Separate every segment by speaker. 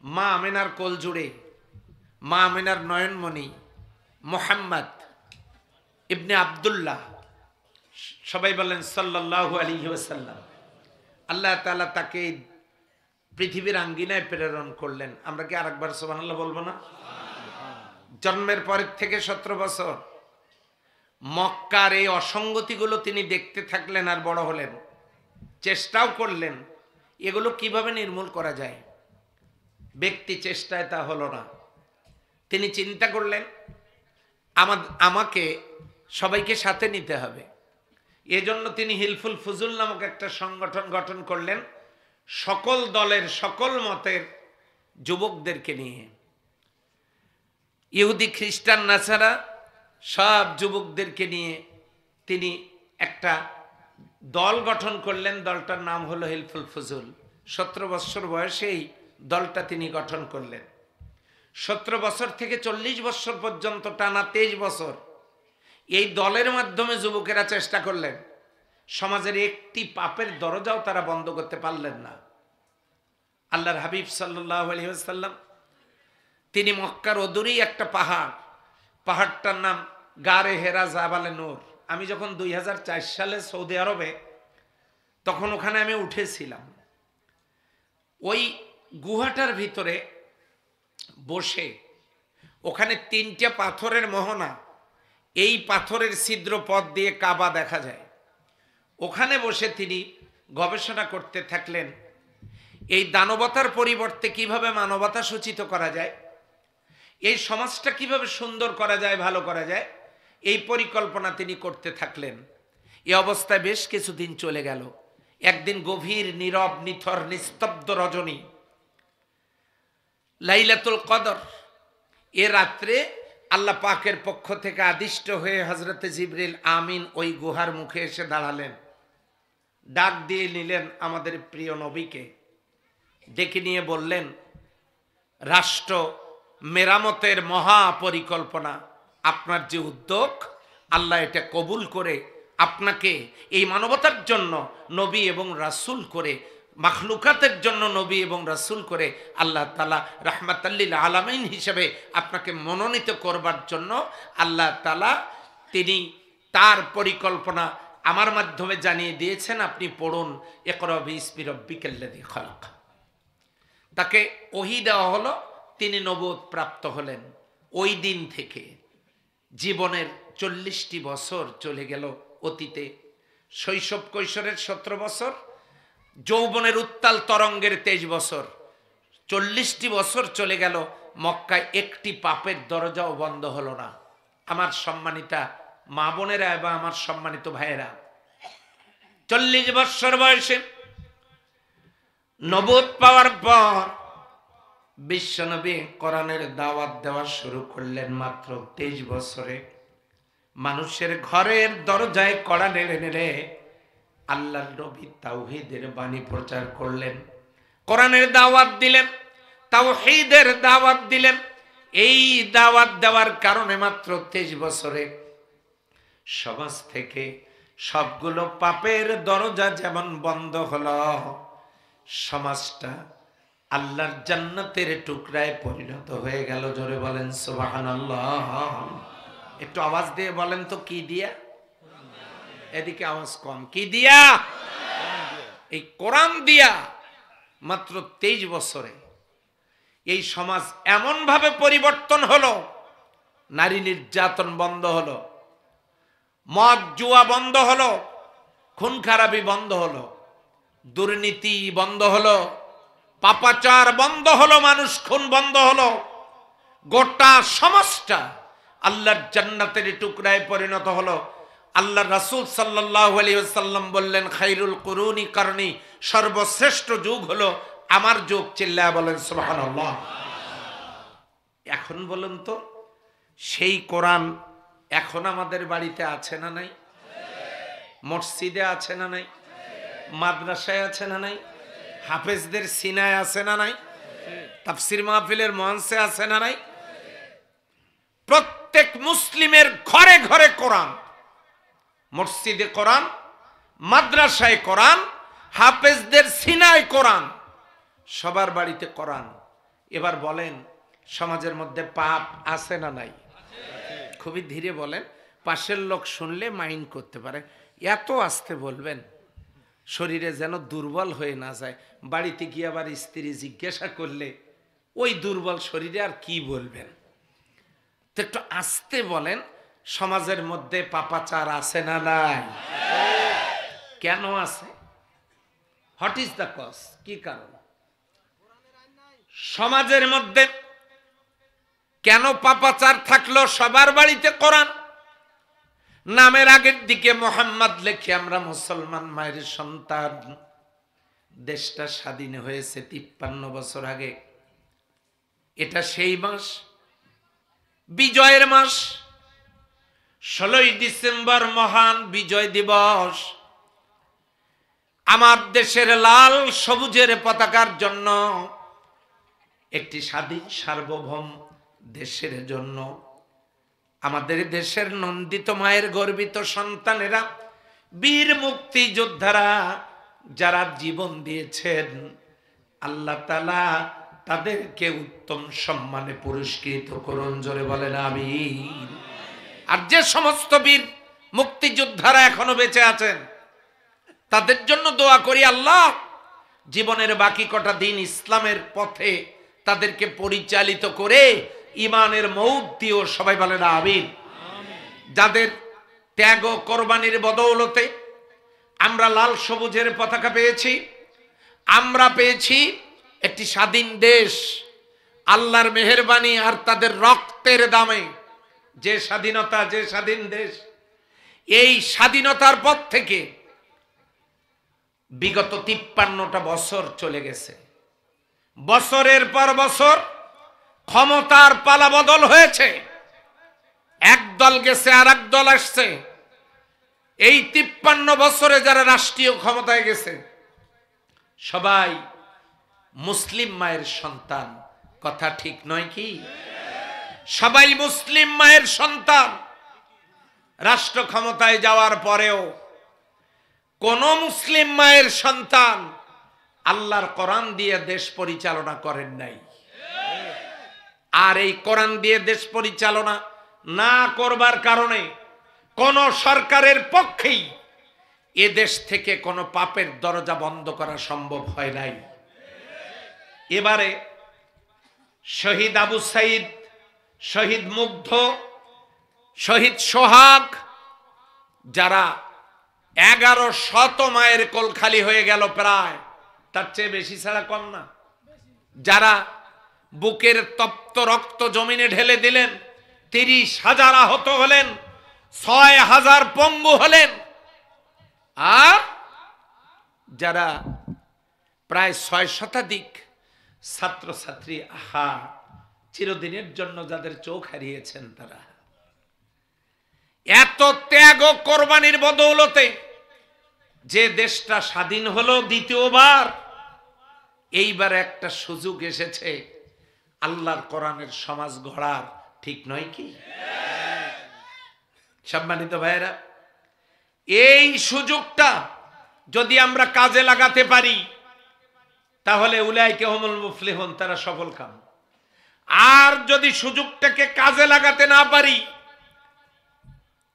Speaker 1: মা আমেনার কোল জুড়ে মা আমেনার নয়নমণি মুহাম্মদ ইবনে আব্দুল্লাহ, সবাই বলেন সাল্লাল্লাহু আলাইহি ওয়াসাল্লাম। আল্লাহ তাআলা তাকে পৃথিবীর আঙ্গিনায় প্রেরণ করলেন। আমরা কি আরেকবার সুবহানাল্লাহ বলবো না? জন্মের পর থেকে 17 বছর মক্কার এই অসঙ্গতিগুলো তিনি দেখতে থাকলেন আর বড় হলেন, চেষ্টাও করলেন এগুলো কিভাবে নির্মূল করা যায়। ব্যক্তি চেষ্টায় তা হলো না। তিনি চিন্তা করলেন আমাকে সবাইকে সাথে নিতে হবে। এজন্য তিনি হিলফুল ফুজুল নামক একটা সংগঠন গঠন করলেন, সকল দলের সকল মতের যুবকদেরকে নিয়ে। ইহুদি খ্রিস্টান নাসারা সব যুবকদেরকে নিয়ে তিনি একটা দল গঠন করলেন। দলটার নাম হলো হিলফুল ফুজুল। 17 বছর বয়সেই দলটা তিনি গঠন করলেন। 17 বছর থেকে 40 বছর পর্যন্ত টানা 23 বছর এই দলের মাধ্যমে যুবকেরা চেষ্টা করলেন, সমাজের একটি পাপের দরজাও তারা বন্ধ করতে পারলেন না। আল্লাহর হাবিব সাল্লাল্লাহু আলাইহি ওয়াসাল্লাম তিনি মক্কার অদূরেই একটা পাহাড়টার নাম গারে হেরা জাবালে নূর। আমি যখন 2004 সালে সৌদি আরবে, তখন ওখানে আমি উঠেছিলাম। ওই গুহাটার ভিতরে বসে ওখানে 3টা পাথরের মোহনা, এই পাথরের ছিদ্র পথ দিয়ে কাবা দেখা যায়। ওখানে বসে তিনি গবেষণা করতে থাকলেন, এই দানবতার পরিবর্তে কিভাবে মানবতা সূচিত করা যায়, এই সমাজটা কিভাবে সুন্দর করা যায়, ভালো করা যায়, এই পরিকল্পনা তিনি করতে থাকলেন। এই অবস্থায় বেশ কিছুদিন চলে গেল। একদিন গভীর নীরব নিথর নিস্তব্ধ রজনী, লাইলাতুল কদর, এ রাত্রে আল্লাহ পাকের পক্ষ থেকে আদিষ্ট হয়ে হযরতে জিবরিল আমিন ওই গুহার মুখে এসে দাঁড়ালেন। ডাক দিয়ে নিলেন আমাদের প্রিয় নবীকে, ডেকে নিয়ে বললেন, রাষ্ট্র মেরামতের মহা পরিকল্পনা, আপনার যে উদ্যোগ, আল্লাহ এটা কবুল করে আপনাকে এই মানবতার জন্য নবী এবং রাসূল করে, মাখলুকাতের জন্য নবী এবং রাসূল করে আল্লাহ তাআলা রাহমাতাল্লিল আলামিন হিসেবে আপনাকে মনোনীত করবার জন্য আল্লাহ তাআলা তিনি তার পরিকল্পনা আমার মাধ্যমে জানিয়ে দিয়েছেন। আপনি পড়ুন, ইকরা বিসমি রাব্বিকাল্লাযী খালাক। তাকে ওহী দেওয়া হলো, তিনি নবুয়ত প্রাপ্ত হলেন। ওই দিন থেকে জীবনের 40টি বছর চলে গেল অতীতে। শৈশব কৈশোরের 17 বছর, যৌবনের উত্তাল তরঙ্গের 23 বছর, 40টি বছর চলে গেল। মক্কায় একটি পাপের দরজাও বন্ধ হলো না। আমার সম্মানিতা মা বোনেরা এবং আমার সম্মানিত ভাইয়েরা, 40 বছর বয়সে নবুয়ত পাওয়ার পর বিশ্বনবী কোরআনের দাওয়াত দেওয়া শুরু করলেন। মাত্র 23 বছরে মানুষের ঘরের দরজায় কড়া নেড়ে নেড়ে আল্লাহর নবী তাওহীদের বাণী প্রচার করলেন, কোরআনের দাওয়াত দিলেন, তাওহীদের দাওয়াত দিলেন। এই দাওয়াত দেওয়ার কারণে মাত্র 23 বছরে সমাজ থেকে সবগুলো পাপের দরজা যেমন বন্ধ হলো, সমাজটা আল্লাহর জান্নাতের টুকরায় পরিণত হয়ে গেল। জোরে বলেন সুবহানাল্লাহ। একটু আওয়াজ দিয়ে বলেন তো, কি দিয়া? এদিকে আওয়াজ কম। কি দিয়া? এই কোরআন দিয়া। মাত্র 23 বছরে এই সমাজ এমন ভাবে পরিবর্তন হলো, নারী নির্যাতন বন্ধ হলো, মদ জুয়া বন্ধ হলো, খুন খারাপি বন্ধ হলো, দুর্নীতি বন্ধ হলো, পাপাচার বন্ধ হলো, মানুষ খুন বন্ধ হলো। গোটা সমাজটা আল্লাহর জান্নাতের টুকরায় পরিণত হলো। আল্লাহ রাসূল সাল্লাল্লাহু আলাইহি ওয়াসাল্লাম বললেন, খায়রুল কুরুনি কারনি, সর্বশ্রেষ্ঠ যুগ হলো আমার যুগ। চিল্লায়া বলেন সুবহানাল্লাহ। এখন বলুন তো, সেই কোরআন এখন আমাদের বাড়িতে আছে না নাই? মসজিদে আছে না নাই? মাদ্রাসায় আছে না নাই? হাফেজদের সিনায় আছে না নাই? তাফসীর মাহফিলের মঞ্চে আছে না নাই? প্রত্যেক মুসলিমের ঘরে ঘরে কোরআন, মসজিদে কোরআন, মাদ্রাসায় কোরআন, হাফেজদের সিনায় কোরআন, সবার বাড়িতে কোরআন। এবার বলেন সমাজের মধ্যে পাপ আছে না নাই? খুবই ধীরে বলেন, পাশের লোক শুনলে মাইন্ড করতে পারে। এত আস্তে বলবেন শরীরে যেন দুর্বল হয়ে না যায়। বাড়িতে গিয়ে আবার স্ত্রী জিজ্ঞাসা করলে ওই দুর্বল শরীরে আর কি বলবেন? তো একটু আস্তে বলেন, সমাজের মধ্যে পাপাচার আছে না নাই? কেন আছে? What is the cause? কি কারণ? সমাজের মধ্যে কেন পাপাচার থাকলো? সবার বাড়িতে কোরআন, নামের আগের দিকে মোহাম্মদ লেখে আমরা মুসলমান মায়ের সন্তান। দেশটা স্বাধীন হয়েছে 53 বছর আগে। এটা সেই মাস, বিজয়ের মাস। 16ই ডিসেম্বর মহান বিজয় দিবস। আমার দেশের লাল সবুজের পতাকার জন্য, একটি স্বাধীন সার্বভৌম দেশের জন্য আমাদের দেশের নন্দিত মায়ের গর্বিত সন্তানেরা, বীর মুক্তিযোদ্ধারা যারা জীবন দিয়েছেন, আল্লাহ তাআলা তাদেরকে উত্তম সম্মানে পুরস্কৃত করুন। জোরে বলেন আমিন। আর যে সমস্ত বীর মুক্তিযোদ্ধারা এখনো বেঁচে আছেন, তাদের জন্য দোয়া করি, আল্লাহ জীবনের বাকি কটা দিন ইসলামের পথে তাদেরকে পরিচালিত করে ইমানের মৌত দিও। সবাই বলেন আমিন। যাদের ত্যাগ ও কোরবানির বদৌলতে আমরা লাল সবুজের পতাকা পেয়েছি, আমরা পেয়েছি একটি স্বাধীন দেশ, আল্লাহর মেহেরবানি আর তাদের রক্তের দামে যে স্বাধীনতা, যে স্বাধীন দেশ। এই স্বাধীনতার পর থেকে বিগত 53টা বছর চলে গেছে। বছরের পর বছর ক্ষমতার পালা বদল হয়েছে, এক দল গেছে আর এক দল আসছে। এই 53 বছরে যারা রাষ্ট্রীয় ক্ষমতায় গেছে সবাই মুসলিম মায়ের সন্তান। কথা ঠিক নয় কি? সবাই মুসলিম মায়ের সন্তান। রাষ্ট্র ক্ষমতায় যাওয়ার পরেও কোন মুসলিম মায়ের সন্তান আল্লাহর কোরআন দিয়ে দেশ পরিচালনা করেন নাই। আর এই কোরআন দিয়ে দেশ পরিচালনা না করবার কারণে কোন সরকারের পক্ষেই এ দেশ থেকে কোনো পাপের দরজা বন্ধ করা সম্ভব হয় নাই। এবারে শহীদ আবু সাইদ, শহীদ মুগ্ধ, শহীদ সোহাগ, যারা 1100 মায়ের কোল খালি হয়ে গেল, প্রায় তার চেয়ে বেশি ছাড়া কম না, যারা বুকের তপ্ত রক্ত জমিনে ঢেলে দিলেন, 30,000 আহত হলেন, 6,000 পঙ্গু হলেন, আর যারা প্রায় 6 শতাধিক ছাত্রছাত্রী চিরদিনের জন্য যাদের চোখ হারিয়েছেন, তারা এত ত্যাগ ও কোরবানির বদৌলতে যে দেশটা স্বাধীন হলো দ্বিতীয়বার। এইবার একটা সুযোগ এসেছে আল্লাহর কোরআনের সমাজ গড়ার, ঠিক নয় কি? সম্মানিত ভাইয়েরা, এই সুযোগটা যদি আমরা কাজে লাগাতে পারি তাহলে উলাইকা হুমুল মুফলিহুন, তারা সফল কাম। আর যদি সুযোগটাকে কাজে লাগাতে না পারি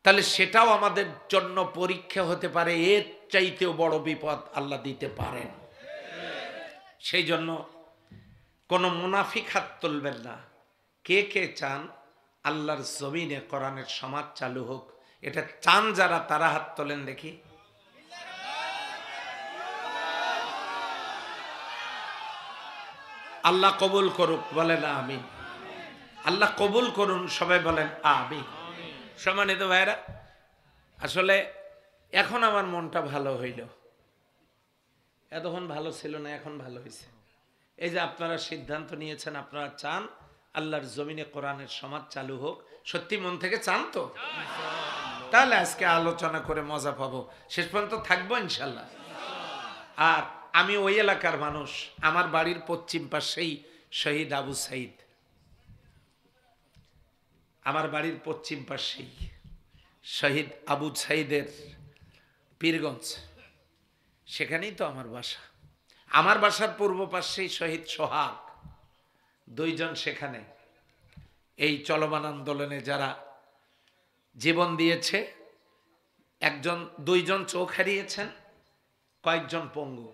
Speaker 1: তাহলে সেটাও আমাদের জন্য পরীক্ষা হতে পারে, এর চাইতেও বড় বিপদ আল্লাহ দিতে পারেন। সেই জন্য কোনো মুনাফিক হাত তুলবেন না। কে কে চান আল্লাহর জমিনে কোরআনের সমাজ চালু হোক? এটা চান যারা, তারা হাত তোলেন দেখি। আল্লাহ কবুল করুক, বলেন আমিন। আল্লাহ কবুল করুন, সবাই বলেন আমিন। সম্মানিত ভাইরা, আসলে এখন আমার মনটা ভালো হইল। এতক্ষণ ভালো ছিল না, এখন ভালো হয়েছে। এই যে আপনারা সিদ্ধান্ত নিয়েছেন, আপনারা চান আল্লাহর জমিনে কোরআনের সমাজ চালু হোক, সত্যি মন থেকে চান তো? তাহলে আজকে আলোচনা করে মজা পাবো, শেষ পর্যন্ত থাকবো ইনশাল্লাহ। আর আমি ওই এলাকার মানুষ, আমার বাড়ির পশ্চিম পাশেই শহীদ আবু সাইদ, আমার বাড়ির পশ্চিম পাশেই শহীদ আবু সাইদের পীরগঞ্জ, সেখানেই তো আমার বাসা। আমার বাসার পূর্ব পাশেই শহীদ সোহাগ, দুইজন সেখানে এই চলমান আন্দোলনে যারা জীবন দিয়েছে, দুইজন চোখ হারিয়েছেন, কয়েকজন পঙ্গু।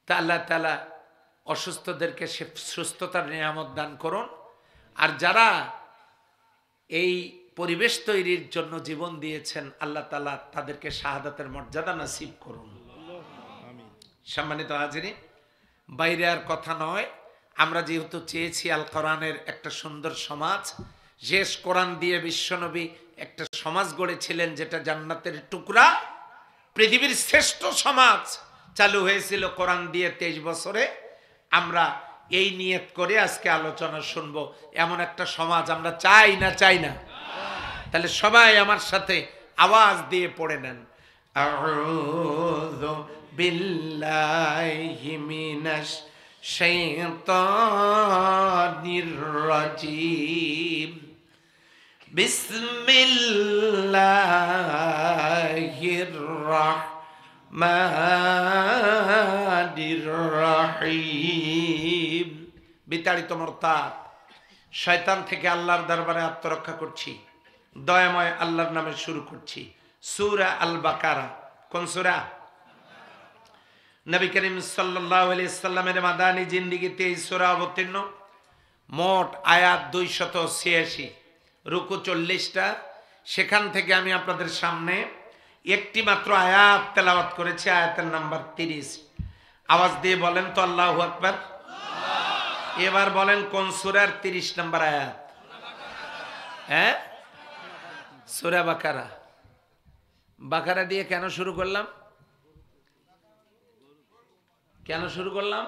Speaker 1: তা আল্লাহ তাআলা অসুস্থদেরকে সুস্থতার নিয়ামত দান করুন। আর যারা এই পরিবেশ তৈরির জন্য জীবন দিয়েছেন, আল্লাহ তাআলা তাদেরকে শাহাদাতের মর্যাদা নসিব করুন। সম্মানিত হাজিরিন, বাইরে আর কথা নয়, আমরা যেহেতু চেয়েছি আল কোরআনের একটা সুন্দর সমাজ, যে কোরআন দিয়ে বিশ্বনবী একটা সমাজ গড়েছিলেন যেটা জান্নাতের টুকরা, পৃথিবীর শ্রেষ্ঠ সমাজ চালু হয়েছিল কোরআন দিয়ে 23 বছরে। আমরা এই নিয়ত করে আজকে আলোচনা শুনবো, এমন একটা সমাজ আমরা চাই না চাই না? তাহলে সবাই আমার সাথে আওয়াজ দিয়ে পড়ে নেন, আউযু বিল্লাহি মিনাশ শাইতানির রাজিম, বিসমিল্লাহির রাহমানির রাহিম। বিতাড়িত মুরতাদ শয়তান থেকে আল্লাহর দরবারে আত্মরক্ষা করছি, দয়াময় আল্লাহর নামে শুরু করছি। সূরা আল বাকারা। কোন সূরা? নবী করিম সাল্লাল্লাহু আলাইহি সাল্লামের মাদানী জিন্দেগিতে এই সূরা অবতীর্ণ। মোট আয়াত 286, রুকু 40টা। সেখান থেকে আমি আপনাদের সামনে একটি মাত্র আয়াত তেলাওয়াত করেছি, আয়াতের নাম্বার 30। আওয়াজ দিয়ে বলেন তো আল্লাহু আকবার। এবার বলেন কোন সূরার 30 নম্বর আয়াত? হ্যাঁ, সূরা বাকারা। বাকারা দিয়ে কেন শুরু করলাম? কেন শুরু করলাম?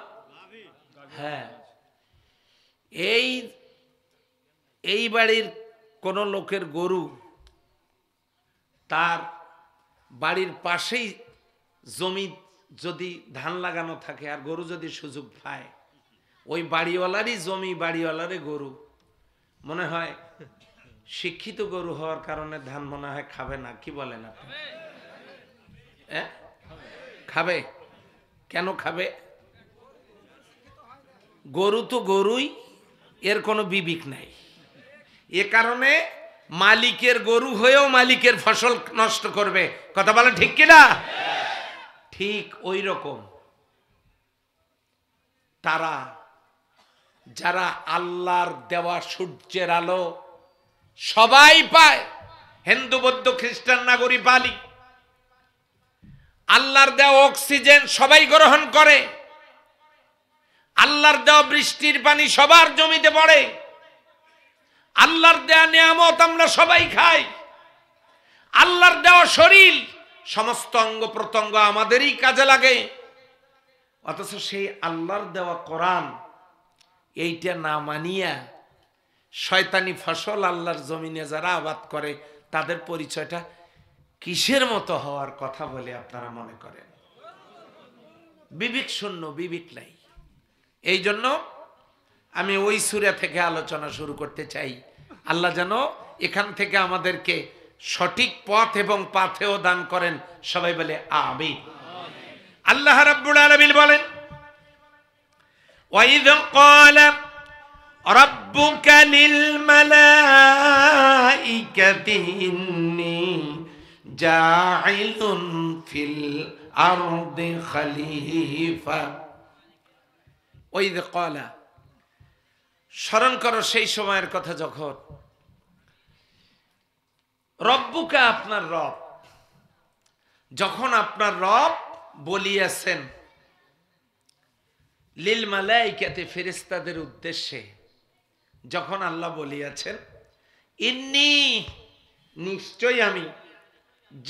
Speaker 1: হ্যাঁ, এই বাড়ির কোন লোকের গরু, তার বাড়ির পাশেই জমি যদি ধান লাগানো থাকে আর গরু যদি সুযোগ পায়, ওই বাড়িওয়ালারই জমি, বাড়িওয়ালারই গরু, মনে হয় শিক্ষিত গরু হওয়ার কারণে ধান মনে হয় খাবে না। কি বলেন আপনি? খাবে। কেন খাবে? গরু তো গরুই, এর কোনো বিবেক নাই। এ কারণে মালিকের গরু হয়েও মালিকের ফসল নষ্ট করবে। কথা বলেন ঠিক কিনা? ঠিক ওই রকম তারা যারা আল্লাহর দেওয়া সূর্যের আলো সবাই পায়, হিন্দু বৌদ্ধ খ্রিস্টান নাগরিক বালি, আল্লাহর দেওয়া অক্সিজেন সবাই গ্রহণ করে, আল্লাহর দেওয়া বৃষ্টির পানি সবার জমিতে পড়ে, আল্লাহর দেওয়া নিয়ামত আমরা সবাই খাই, আল্লাহর দেওয়া শরীর সমস্ত অঙ্গ প্রত্যঙ্গ আমাদেরই কাজে লাগে। অথচ সেই আল্লাহর দেওয়া কোরআন এইটা না মানিয়া শয়তানি ফসল আল্লাহর জমিনে যারা আবাদ করে, তাদের পরিচয়টা কিসের মতো হওয়ার কথা বলে আপনারা মনে করেন? বিবেক শূন্য, বিবেক নাই। এই জন্য আমি ওই সূরা থেকে আলোচনা শুরু করতে চাই। আল্লাহ যেন এখান থেকে আমাদেরকে সঠিক পথ এবং পাথেও দান করেন। সবাই বলে আমিন। আল্লাহ রাব্বুল আলামিন বলেন, ওয়াইয ক্বালা রাব্বুকা লিল মালাইকাতি ইন্নী জাইলুন ফিল আরদি খলিফা। ওয়াইয ক্বালা, স্মরণ করো সেই সময়ের কথা যখন রব্বুকা, আপনার রব, যখন আপনার রব বলিয়াছেন লিল মালাইকাতি, ফেরেশতাদের উদ্দেশ্যে যখন আল্লাহ বলিয়াছেন, ইন্নী, নিশ্চয় আমি,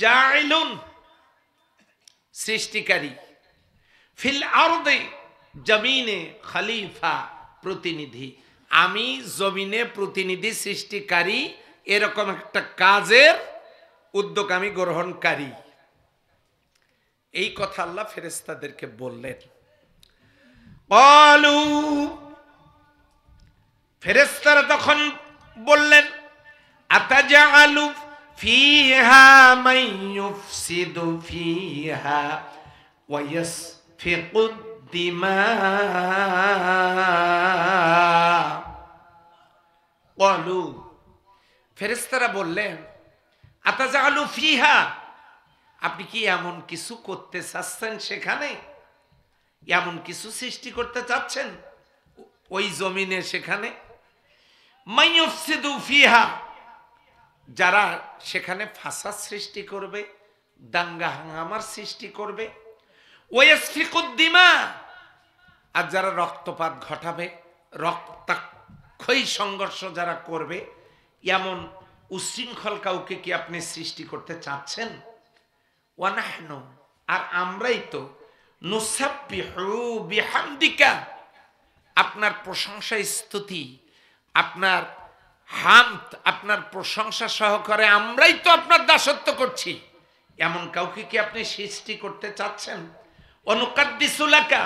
Speaker 1: জাইলুন, সৃষ্টিকারী, ফিল আরদে, জমিনে, খলিফা, প্রতিনিধি, আমি জমিনে প্রতিনিধি, সৃষ্টিকারী, এরকম একটা কাজের উদ্যোগ আমি গ্রহণকারী। এই কথা আল্লাহ ফেরেশতাদেরকে বললেন। ক্বালু, ফেরেশতারা তখন বললেন, আতাজআলু ফিহা মান ইউফসিদু ফিহা ওয়া ইয়াসফিকুদ দিমা ক্বালু, ফেরেশতারা বললেন, আতাজালু ফিহা, আপনি কি এমন কিছু করতে চাচ্ছেন সেখানে, এমন কিছু সৃষ্টি করতে চাচ্ছেন ওই জমিনে, সেখানে মাইয়ুফসিদু ফিহা, যারা সেখানে ফাসাদ সৃষ্টি করবে, দাঙ্গা হাঙ্গামার সৃষ্টি করবে, ওয়াসফিকুদ দিমা, আর যারা রক্তপাত ঘটাবে, রক্তাক্ষয়ী সংঘর্ষ যারা করবে, এমন উশৃঙ্খল কাউকে কি আপনি সৃষ্টি করতে চাচ্ছেন? ওয়ানাহনু, আর আমরাই তো নুসাব্বিহু বিহামদিকা, আপনার প্রশংসা স্তুতি, আপনার হামদ, আপনার প্রশংসা সহকারে আমরাই তো আপনার দাসত্ব করছি, এমন কাউকে কি আপনি সৃষ্টি করতে চাচ্ছেন? অনুকাদ্দিসু লাকা,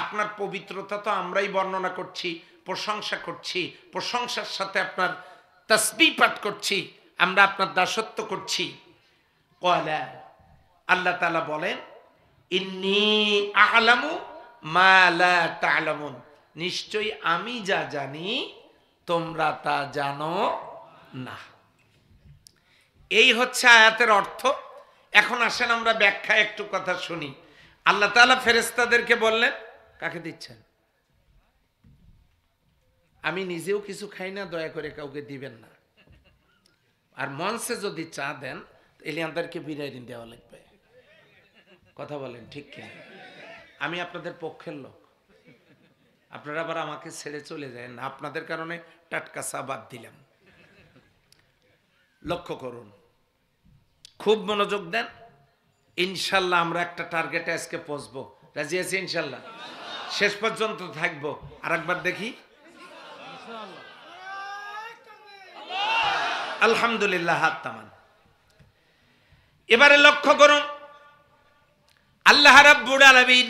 Speaker 1: আপনার পবিত্রতা তো আমরাই বর্ণনা করছি, প্রশংসা করছি, প্রশংসার সাথে আপনার তাসবিহ পাঠ করছি, আমরা আপনার দাসত্ব করছি। ক্বালা, আল্লাহ তাআলা বলেন, ইন্নী আ'লামু মা লা তা'লামুন, নিশ্চয়ই আমি যা জানি তোমরা তা জানো না। এই হচ্ছে আয়াতের অর্থ। এখন আসেন আমরা ব্যাখ্যা একটু কথা শুনি। আল্লাহ তাআলা ফেরেশতাদেরকে বললেন, কাকে দিচ্ছেন? আমি নিজেও কিছু খাই না, দয়া করে কাউকে দিবেন না। আর মঞ্চে যদি চা দেন, এলিয়ানদেরকে বিরিয়ানি দেওয়া লাগবে। কথা বলেন ঠিক কি? আমি আপনাদের পক্ষের লোক, আপনারা আবার আমাকে ছেড়ে চলে যায় না, আপনাদের কারণে টাটকা চা বাদ দিলাম। লক্ষ্য করুন, খুব মনোযোগ দেন। ইনশাল্লাহ আমরা একটা টার্গেটে আজকে পৌঁছবো। রাজি আছি ইনশাল্লাহ? শেষ পর্যন্ত থাকবো। আর একবার দেখি, আলহামদুলিল্লাহ, হাত তামান। এবারে লক্ষ্য করুন, আল্লাহ রাব্বুল আলামিন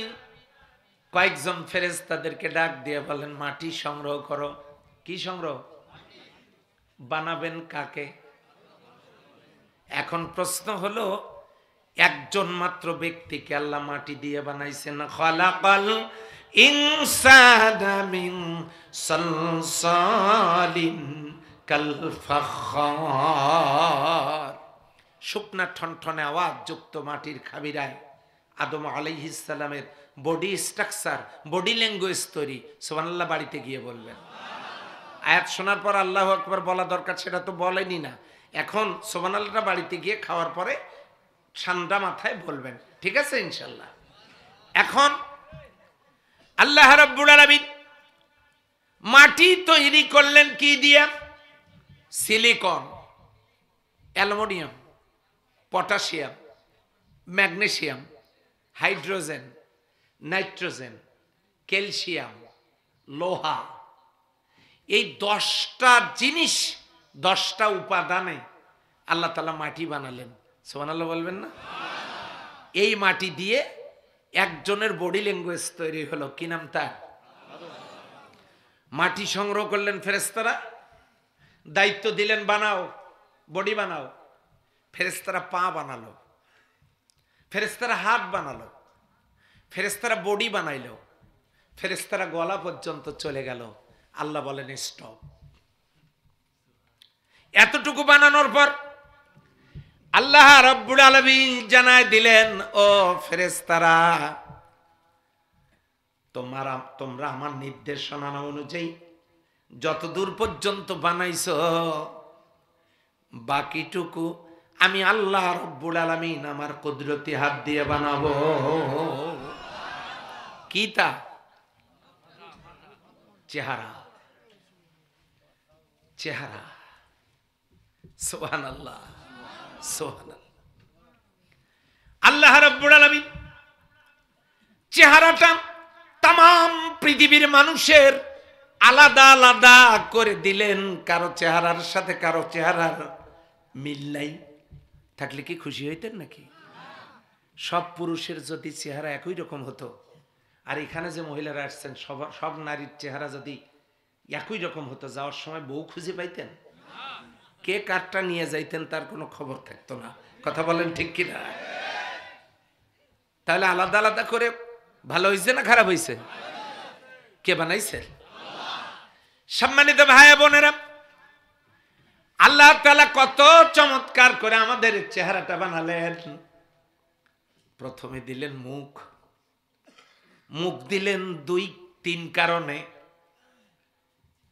Speaker 1: কয়েকজন ফেরেশতাদেরকে ডাক দিয়ে বলেন, মাটি সংগ্রহ করো। কি সংগ্রহ? বানাবেন কাকে? এখন প্রশ্ন হলো, একজন মাত্র ব্যক্তিকে আল্লাহ মাটি দিয়ে বানাইছেন। খালাকাল ইনসানা মিন সালসালিন কাল ফাখার, শুকনা ঠনঠনে আওয়াজ যুক্ত মাটির খাবিরায় আদম আলাইহিস সালামের বডি স্ট্রাকচার, বডি ল্যাঙ্গুয়েজ তৈরি। সুবহানাল্লাহ বাড়িতে গিয়ে বলবেন। আয়াত শোনার পর আল্লাহু আকবার বলা দরকার, সেটা তো বলেনি না। এখন সুবহানাল্লাহটা বাড়িতে গিয়ে খাওয়ার পরে ঠান্ডা মাথায় বলবেন, ঠিক আছে ইনশাল্লাহ। এখন আল্লাহ রাব্বুল আলামিন মাটি তৈরি করলেন কি দিয়ে? Silicon, aluminium, potassium, magnesium, hydrogen, nitrogen, calcium, লোহা, এই 10টা জিনিস, 10টা উপাদানে আল্লাহ তাআলা মাটি বানালেন। সুবহানাল্লাহ বলবেন না? এই মাটি দিয়ে একজনের বডি ল্যাঙ্গুয়েজ তৈরি হলো। কি নাম তার? মাটি সংগ্রহ করলেন ফেরেশতারা, দায়িত্ব দিলেন, বানাও, বডি বানাও। ফেরেশতারা পা বানালো, ফেরেশতারা হাত বানালো, ফেরেশতারা বডি বানাইলো, ফেরেশতারা গলা পর্যন্ত চলে গেল। আল্লাহ বলেন স্টপ। এতটুকু বানানোর পর আল্লাহ রাব্বুল আলামিন জানায় দিলেন, ও ফেরেশতারা, তোমরা আমার নির্দেশনা অনুযায়ী যতদূর পর্যন্ত বানাইছো, বাকিটুকু আমি আল্লাহ রাব্বুল আলামিন আমার কুদরতি হাত দিয়ে বানাবো। কি তা? চেহারা, চেহারা। সুবহানাল্লাহ, সুবহানাল্লাহ। আল্লাহ রাব্বুল আলামিন চেহারাটা তাম পৃথিবীর মানুষের আলাদা আলাদা করে দিলেন। কারো চেহারার সাথে কারো চেহারার মিল নাই। থাকলে কি খুশি হইতেন নাকি? সব পুরুষের যদি চেহারা একই রকম হতো, আর এখানে যে মহিলারা আসছেন সব নারীর চেহারা যদি একই রকম হতো, যাওয়ার সময় বউ খুঁজে পাইতেন? কে কারটা নিয়ে যাইতেন তার কোনো খবর থাকতো না। কথা বলেন ঠিক কিনা? তাহলে আলাদা আলাদা করে ভালো হয়েছে না খারাপ হয়েছে? কে বানাইছে? সম্মানিত ভাই বোনেরা, আল্লাহ তাআলা কত চমৎকার করে আমাদের চেহারাটা বানালেন। প্রথমে দিলেন মুখ, মুখ দিলেন দুই তিন কারণে,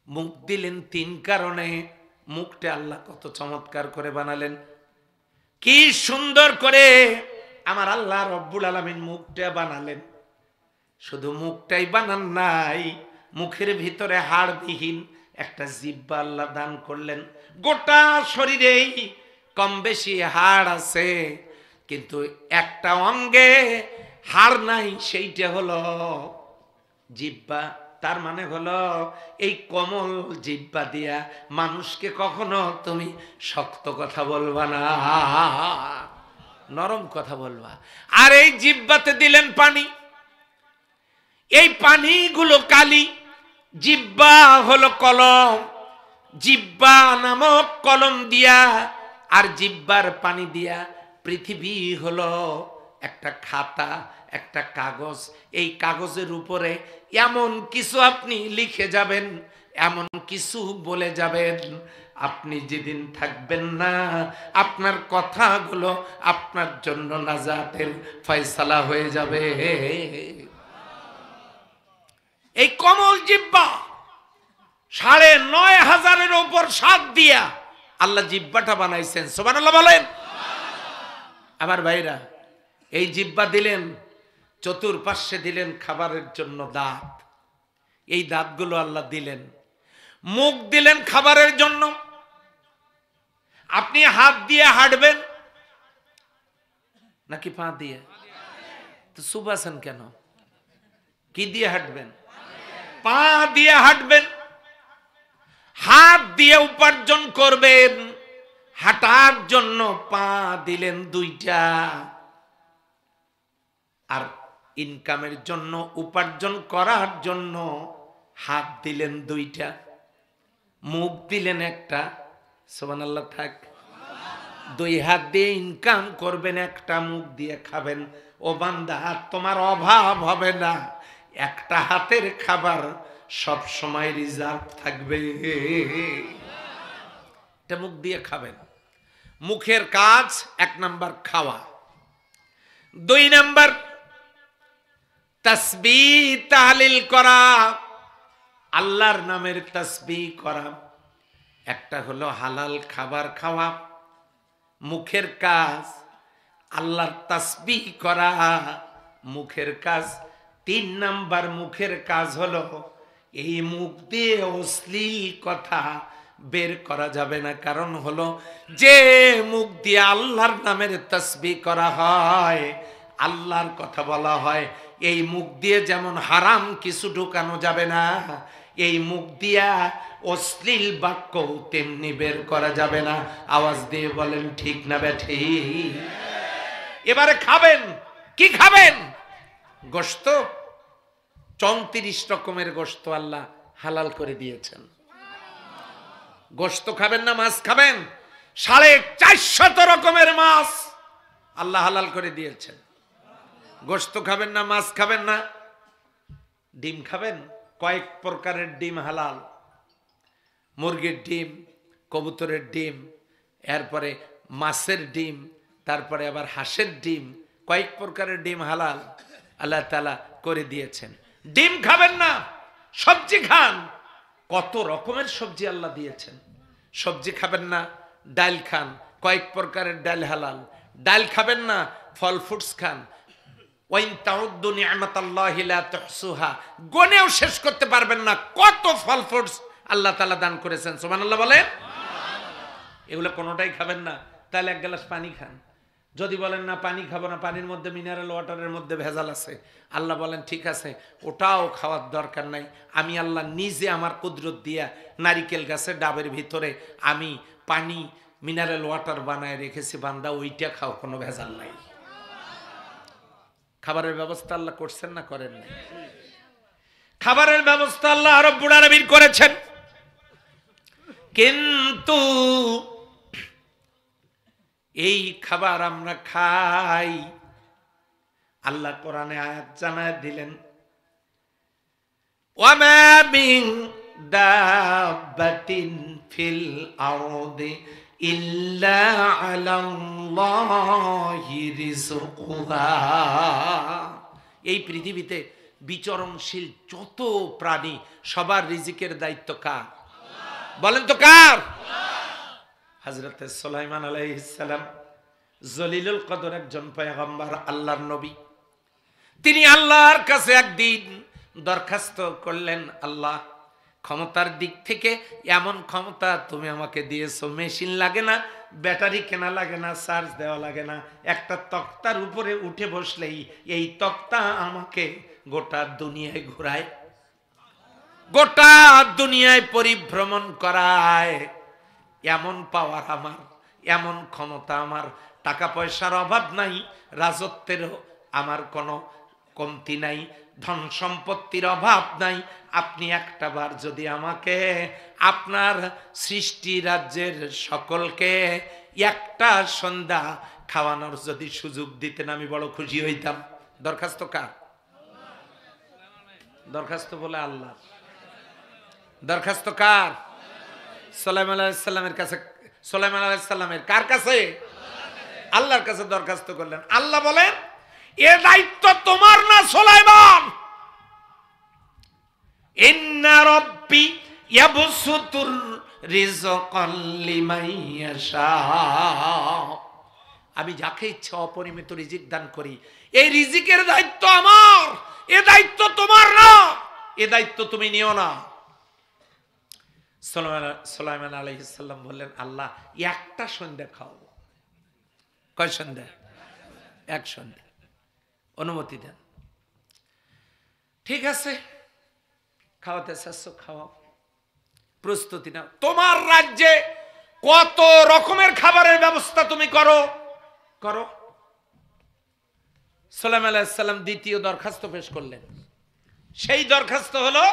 Speaker 1: মুখ দিলেন তিন কারণে। মুখটা আল্লাহ কত চমৎকার করে বানালেন, কি সুন্দর করে আমার আল্লাহ রব্বুল আলামিন মুখটা বানালেন। শুধু মুখটাই বানান নাই, মুখের ভিতরে হাড়বিহীন একটা জিহ্বা আল্লাহ দান করলেন। গোটা শরীরেই কম বেশি হাড় আছে, কিন্তু একটা অঙ্গে হাড় নাই, সেইটা হলো জিহ্বা। তার মানে হলো এই কোমল জিহ্বা দিয়া মানুষকে কখনো তুমি শক্ত কথা বলবা না, নরম কথা বলবা। আর এই জিহ্বাতে দিলেন পানি, এই পানিগুলো কালি। জিহ্বা হলো কলম, জিহ্বা নামক কলম দিয়া আর জিহ্বার পানি দিয়া পৃথিবী হলো একটা খাতা, একটা কাগজ। এই কাগজের উপরে এমন কিছু আপনি লিখে যাবেন, এমন কিছু বলে যাবেন, আপনি যেদিন থাকবেন না আপনার কথাগুলো আপনার জন্য নাজাতের ফয়সালা হয়ে যাবে। এই কমল জিহ্বা ৯৫০০-এর উপর স্বাদ দিয়া আল্লাহ জিহ্বাটা বানাইছেন। সুবহানাল্লাহ বলেন। আমার ভাইরা, এই জিহ্বা দিলেন, চতুর্পাশে দিলেন খাবারের জন্য দাঁত, এই দাঁতগুলো আল্লাহ দিলেন। মুখ দিলেন খাবারের জন্য। আপনি হাত দিয়ে হাঁটবেন নাকি পা দিয়ে? তো সুবাসন কেন? কি দিয়ে হাঁটবেন? পা দিয়ে হাঁটবেন। হাত দিয়ে উপার্জন করবেন, হাঁটার জন্য পা দিলেন দুইটা, আর ইনকামের জন্য উপার্জন করার জন্য হাত দিলেন দুইটা, মুখ দিলেন একটা। সুবহানাল্লাহ থাক। দুই হাত দিয়ে ইনকাম করবেন, একটা মুখ দিয়ে খাবেন। ও বান্দা, তোমার অভাব হবে না, একটা হাতের খাবার সব সময় রিজার্ভ থাকবে। এটা মুখ দিয়ে খাবেন। মুখের কাজ ১ নাম্বার খাওয়া, ২ নাম্বার তাসবিহ তাহলিল করা, আল্লাহর নামের তাসবিহ করা। একটা হলো হালাল খাবার খাওয়া, মুখের কাজ আল্লাহর তাসবিহ করা, মুখের কাজ। ৩ নাম্বার মুখের কাজ হলো এই মুখ দিয়ে অশ্লীল কথা বের করা যাবে না। কারণ হলো যে মুখ দিয়ে আল্লাহর নামের তাসবিহ করা হয়, আল্লাহর কথা বলা হয়, এই মুখ দিয়ে যেমন হারাম কিছু ঢুকানো যাবে না, এই মুখ দিয়া অশ্লীল বাক্য তেমনি বের করা যাবে না। আওয়াজ দিয়ে বলেন ঠিক না বেঠিক? এবারে খাবেন, কি খাবেন? গোশত। ৩৪ রকমের গোশত আল্লাহ হালাল করে দিয়েছেন। গোশত খাবেন না মাছ খাবেন? ৪৫০ রকমের মাছ আল্লাহ হালাল করে দিয়েছেন। গোশত খাবেন না, মাছ খাবেন না। ডিম খাবেন? কয়েক প্রকারের ডিম হালাল। মুরগির ডিম, কবুতরের ডিম, এরপরে মাছের ডিম, তারপরে আবার হাঁসের ডিম, কয়েক প্রকারের ডিম হালাল আল্লাহ তাআলা করে দিয়েছেন। ডিম খাবেন না, সবজি খান। কত রকমের সবজি আল্লাহ দিয়েছেন। সবজি খাবেন না, ডাল খান, কয়েক প্রকারের ডাল হালাল। ডাল খাবেন না, ফল ফ্রুটস খান। ওয়াইন তাউদ্দু নি'মাতাল্লাহি লা তুহসুহা, গনেও শেষ করতে পারবেন না কত ফল ফ্রুটস আল্লাহ তাআলা দান করেছেন। সুবহানাল্লাহ বলেন। এগুলো কোনোটাই খাবেন না, তাহলে ১ গ্লাস পানি খান। যদি বলেন না পানি খাবো না, পানির মধ্যে মিনারেল ওয়াটারের মধ্যে ভেজাল আছে, আল্লাহ বলেন ঠিক আছে, ওটাও খাওয়ার দরকার নাই। আমি আল্লাহ নিজে আমার কুদরত দিয়া নারিকেল গাছের ডাবের ভিতরে আমি পানি মিনারেল ওয়াটার বানায় রেখেছি, বান্দা ওইটা খাও, কোনো ভেজাল নাই। খাবারের ব্যবস্থা আল্লাহ করছেন না করেন নাই? খাবারের ব্যবস্থা আল্লাহ রাব্বুল আলামিন করেছেন, কিন্তু এই খাবার আমরা খাই। আল্লাহ কোরআনে আয়াত জানায় দিলেন, ওয়ামা মিন দাব্বাতিন ফিল আরদি ইল্লা আলাল্লাহি রিজকুহা। এই পৃথিবীতে বিচরণশীল যত প্রাণী সবার রিজিকের দায়িত্ব কার? বলেন তো কার? হযরতে সুলাইমান আলাইহিস সালাম জলিলুল কদর একজন পয়গম্বর, আল্লাহর নবী। তিনি আল্লাহর কাছে একদিন দরখাস্ত করলেন, আল্লাহ, ক্ষমতার দিক থেকে এমন ক্ষমতা তুমি আমাকে দিয়েছো, মেশিন লাগে না, ব্যাটারি কেনা লাগে না, চার্জ দেওয়া লাগে না, একটা তক্তার উপরে উঠে বসলেই এই তক্তা আমাকে গোটা দুনিয়ায় ঘোরায়, গোটা দুনিয়ায় পরিভ্রমণ করায়। এমন পাওয়ার আমার, এমন ক্ষমতা আমার, টাকা পয়সার অভাব নাই, রাজত্বেরও আমার কোনো কমতি নাই, ধন সম্পত্তির অভাব নাই। আপনি একটা বার যদি আমাকে আপনার সৃষ্টি রাজ্যের সকলকে একটা সন্ধ্যা খাওয়ানোর যদি সুযোগ দিতেন, আমি বড় খুশি হইতাম। দরখাস্ত কার? দরখাস্ত বলে আল্লাহ। দরখাস্ত কার? সুলাইমান আলাইহিস সালামের কাছে। সুলাইমান আলাইহিস সালামের কার কাছে? আল্লাহর কাছে দরখাস্ত করলেন। আল্লাহ বলেন, এ দায়িত্ব তোমার না সুলাইমান। ইন্না রাব্বি ইয়াবসুতুর রিজকাল লিমান ইয়াশা। আমি যাকে ইচ্ছা অপরিমিত রিজিক দান করি। এই রিজিকের দায়িত্ব আমার, এ দায়িত্ব তোমার না, এ দায়িত্ব তুমি নিও না। সুলাইমান আলাইহিস সালাম বললেন, আল্লাহ, একটা সন্ধ্যা খাওয়াবো। কয় সন্ধ্যা? এক সন্ধ্যা, অনুমতি দেন। ঠিক আছে, খাওয়াতে চাচ্ছ, খাওয়াও, প্রস্তুতি নাও। তোমার রাজ্যে কত রকমের খাবারের ব্যবস্থা তুমি করো, করো। সুলাইমান আলাইহিস সালাম দ্বিতীয় দরখাস্ত পেশ করলেন। সেই দরখাস্ত হলো,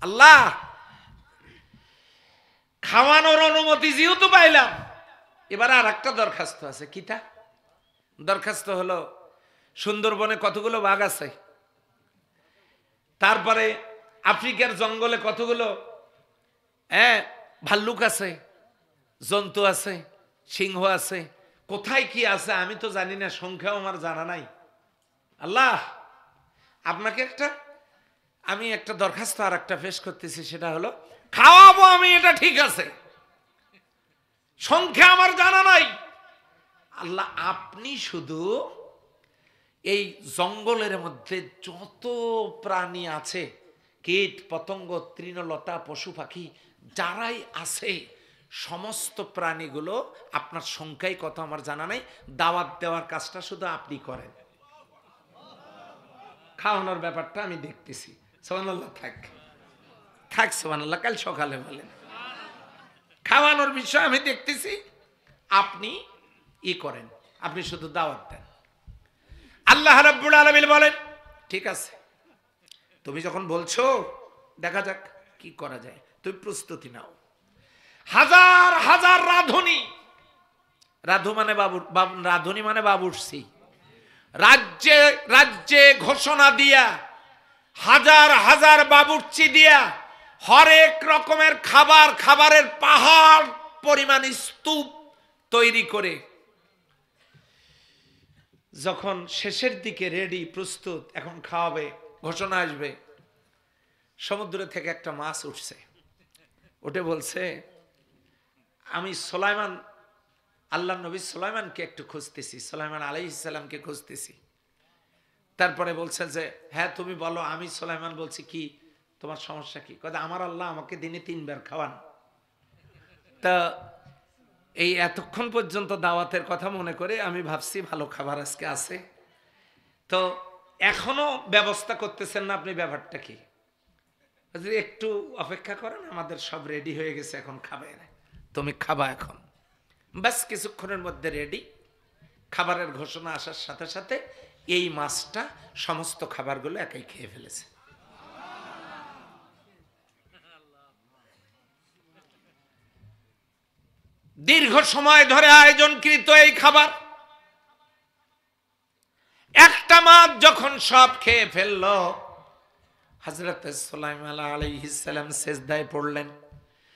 Speaker 1: আল্লাহ, খাওয়ানোর অনুমতি যেহেতু পাইলাম, এবার আর একটা দরখাস্ত আছে। কিটা? দরখাস্ত হলো, সুন্দরবনে কতগুলো বাঘ আছে, তারপরে আফ্রিকার জঙ্গলে কতগুলো ভাল্লুক আছে, জন্তু আছে, সিংহ আছে, কোথায় কি আছে আমি তো জানি না, সংখ্যাও আমার জানা নাই। আল্লাহ, আপনাকে আমি একটা দরখাস্ত আর একটা পেশ করতেছি, সেটা হলো খাওয়াবো আমি, এটা ঠিক আছে, সংখ্যা আমার জানা নাই। আল্লাহ, আপনি শুধু এই জঙ্গলের মধ্যে যত প্রাণী আছে, কীট পতঙ্গ তৃণলতা পশু পাখি যারাই আছে, সমস্ত প্রাণীগুলো আপনার সংখ্যায় কত আমার জানা নাই, দাওয়াত দেওয়ার কাজটা শুধু আপনি করেন, খাওয়ানোর ব্যাপারটা আমি দেখতেছি। সুবহানাল্লাহ। থাক থাক, সুবহানাল্লাহ, কাল সকালে বলেন। খাওয়ানোর বিষয় আমি দেখতেছি, আপনি ই করেন, আপনি শুধু দাওয়াত দেন। আল্লাহ রাব্বুল আলামিন বলেন, ঠিক আছে, তুমি যখন বলছো, দেখা যাক কি করা যায়, তুমি প্রস্তুতি নাও। হাজার হাজার রাধুনি, রাধুনি মানে বাবুর্চি, রাজ্যে রাজ্যে ঘোষণা দিয়া, হাজার হাজার বাবুর্চি দিয়া, হরেক রকমের খাবার, খাবারের পাহাড় পরিমাণ স্তূপ তৈরি করে, যখন শেষের দিকে রেডি, প্রস্তুত, এখন খাওয়াবে, ঘোষণা আসবে, সমুদ্র থেকে একটা মাছ উঠছে, উঠে বলছে, আমি সুলাইমান, আল্লাহ নবী সুলাইমানকে একটু খুঁজতেছি, সুলাইমান আলাইহিস সালামকে খুঁজতেছি। তারপরে বলছে যে, হ্যাঁ তুমি বলো। আমি সুলাইমান বলছি, কি তোমার সমস্যা কি? কথা, আমার আল্লাহ আমাকে দিনে 3 বার খাওয়ান। তা এই এতক্ষণ পর্যন্ত দাওয়াতের কথা মনে করে আমি ভাবছি ভালো খাবার আজকে আছে, তো এখনো ব্যবস্থা করতেছেন না আপনি, ব্যাপারটা কি? একটু অপেক্ষা করেন, আমাদের সব রেডি হয়ে গেছে, এখন খাবে না, তুমি খাবা এখন। ব্যাস কিছুক্ষণের মধ্যে রেডি। খাবারের ঘোষণা আসার সাথে সাথে এই মাছটা সমস্ত খাবারগুলো একাই খেয়ে ফেলেছে। দীর্ঘ সময় ধরে আয়োজনকৃত এই খাবার, একটা মাছ যখন সব খেয়ে ফেললো, হযরত সুলাইমান আলাইহিস সালাম সিজদায় পড়লেন।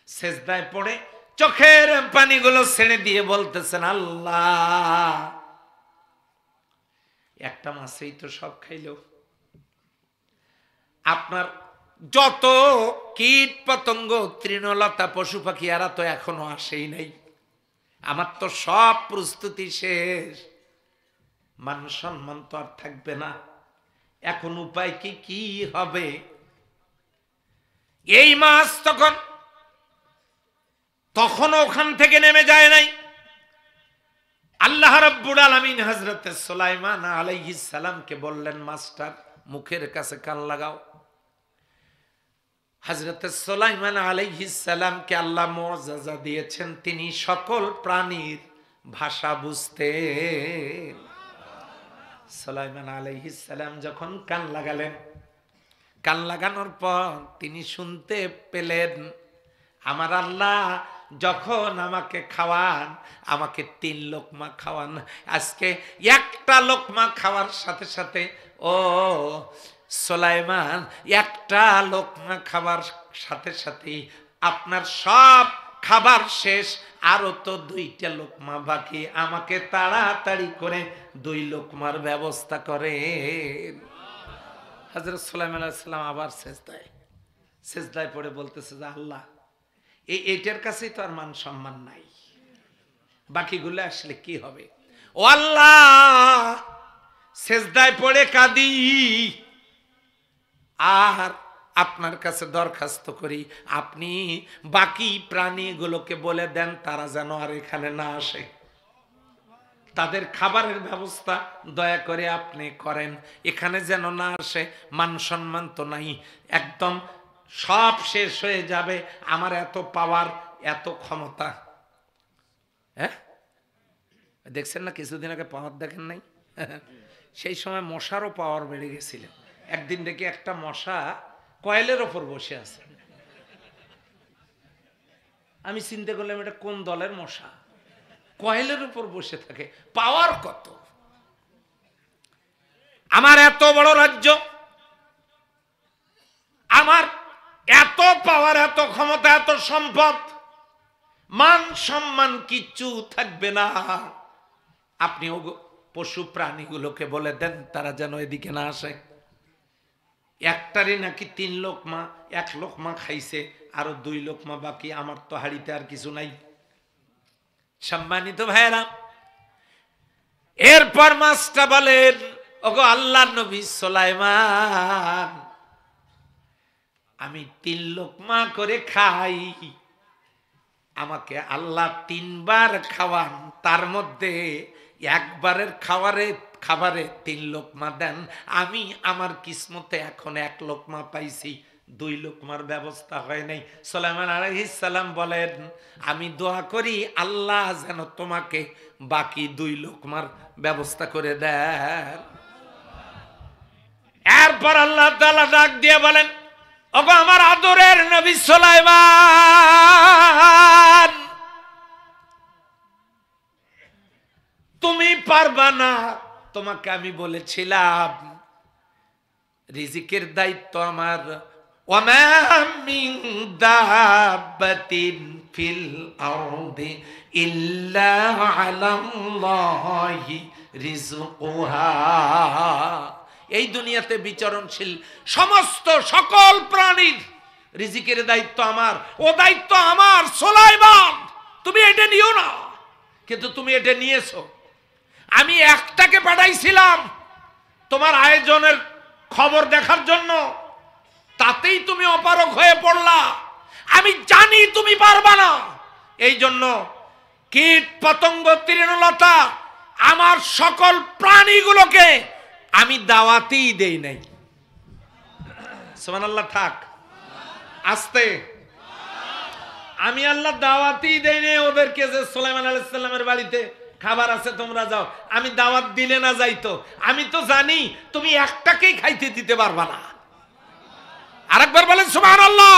Speaker 1: সিজদায় পড়ে চোখের পানিগুলো ছেড়ে দিয়ে বলতেছেন, আল্লাহ, একটা মাছেই তো সব খাইলো। আপনার যত কীট পতঙ্গ, তৃণলতা, পশু পাখি এরা তো এখনো আসেই নাই। আমার তো সব প্রস্তুতি শেষ, মান সম্মান তো আর থাকবে না। এখন উপায় কি হবে? এই মাছ তখন ওখান থেকে নেমে যায় নাই। আল্লাহ রাব্বুল আলামিন হযরত সুলাইমান আলাইহিস সালামকে বললেন, মাস্টার মুখের কাছে কান লাগাও। হযরত সুলাইমান আলাইহিস সালামকে আল্লাহ মুআজ্জাজা দিয়েছেন, তিনি সকল প্রাণীর ভাষা বুঝতেন। সুলাইমান আলাইহিস সালাম যখন কান লাগালেন, কান লাগানোর পর তিনি শুনতে পেলেন, আমার আল্লাহ যখন আমাকে খাওয়ান, আমাকে 3 লোকমা খাওয়ান। আজকে একটা লোকমা খাওয়ার সাথে সাথে, ও সুলাইমান, একটা লোকমা খাবার সাথে সাথে আপনার সব খাবার শেষ, আরো তো 2টা লোকমা বাকি। আমাকে তাড়াতাড়ি করে 2 লোকমার ব্যবস্থা করেন। হযরত সুলাইমান আলাইহিস সালাম আবার সিজদায় পড়ে বলতেছে যে, আল্লাহ, এইটার কাছেই তো আর মান সম্মান নাই, বাকিগুলো আসলে কি হবে? ও আল্লাহ, সিজদায় পড়ে কাঁদি আর আপনার কাছে দরখাস্ত করি, আপনি বাকি প্রাণীগুলোকে বলে দেন তারা যেন আর এখানে না আসে। তাদের খাবারের ব্যবস্থা দয়া করে আপনি করেন, এখানে যেন না আসে। মান সম্মান তো নাই, একদম সব শেষ হয়ে যাবে। আমার এত পাওয়ার, এত ক্ষমতা। হ্যাঁ, দেখছেন না কিছুদিন আগে পাওয়ার দেখেন নাই? সেই সময় মশারও পাওয়ার বেড়ে গেছিল। একদিন দেখি একটা মশা কয়েলের ওপর বসে আছে। আমি চিন্তা করলাম, এটা কোন দলের মশা, কয়েলের উপর বসে থাকে, পাওয়ার কত! আমার এত বড় রাজ্য, আমার এত পাওয়ার, এত ক্ষমতা, এত সম্পদ, মান সম্মান কিচ্ছু থাকবে না। আপনি পশু প্রাণীগুলোকে বলে দেন তারা যেন এদিকে না আসে। একটারে নাকি 3 লোকমা, 1 লোকমা খাইছে, আরো 2 লোকমা বাকি। আমার তো হাড়িতে আর কিছু নাই। সম্মানিত ভাইরা, এরপর মাছটা বলেন, ওগো আল্লাহর নবী সুলাইমান, আমি 3 লোকমা করে খাই, আমাকে আল্লাহ 3 বার খাওয়ান, তার মধ্যে একবারের খাবারে 3 লোকমা দেন। আমি আমার কিসমতে এখন 1 লোকমা পাইছি, 2 লোকমার ব্যবস্থা হয় নাই। সুলাইমান আলাইহিস সালাম বলেন, আমি দোয়া করি আল্লাহ যেন তোমাকে বাকি 2 লোকমার ব্যবস্থা করে দেন। এরপর আল্লাহ তাআলা ডাক দিয়ে বলেন, ওগো আমার আদরের নবী সুলাইমান, তুমি পারবা না। তোমাকে আমি বলেছিলাম রিজিকের দায়িত্ব আমার। ওয়ামা মিন দাব্বাতিন ফিল আরদি ইল্লা আলাল্লাহি রিজকুহা। এই দুনিয়াতে বিচরণশীল সমস্ত সকল প্রাণীর রিজিকের দায়িত্ব আমার। ও দায়িত্ব আমার সুলাইমান, তুমি এটা নিও না, কিন্তু তুমি এটা নিয়েছো। আমি একটাকে পাঠাইছিলাম তোমার আয়োজনের খবর দেখার জন্য, তাতেই তুমি অপারগ হয়ে পড়লা। আমি জানি তুমি পারবা না, এই জন্য কীট পতঙ্গ, তৃণলতা, আমার সকল প্রাণীগুলোকে আমি দাওয়াতেই দেই নাই। সুবহানাল্লাহ। থাক আস্তে, আমি আল্লাহ দাওয়াতেই দেই নাই ওদেরকে যে সুলাইমান আলাইহিস সালামের বাড়িতে খাবার আছে, তোমরা যাও। আমি দাওয়াত দিলে না যাইতো। আমি তো জানি তুমি একটাকেই খাইতে দিতে পারবা না। আরেকবার বলেন সুবহানাল্লাহ।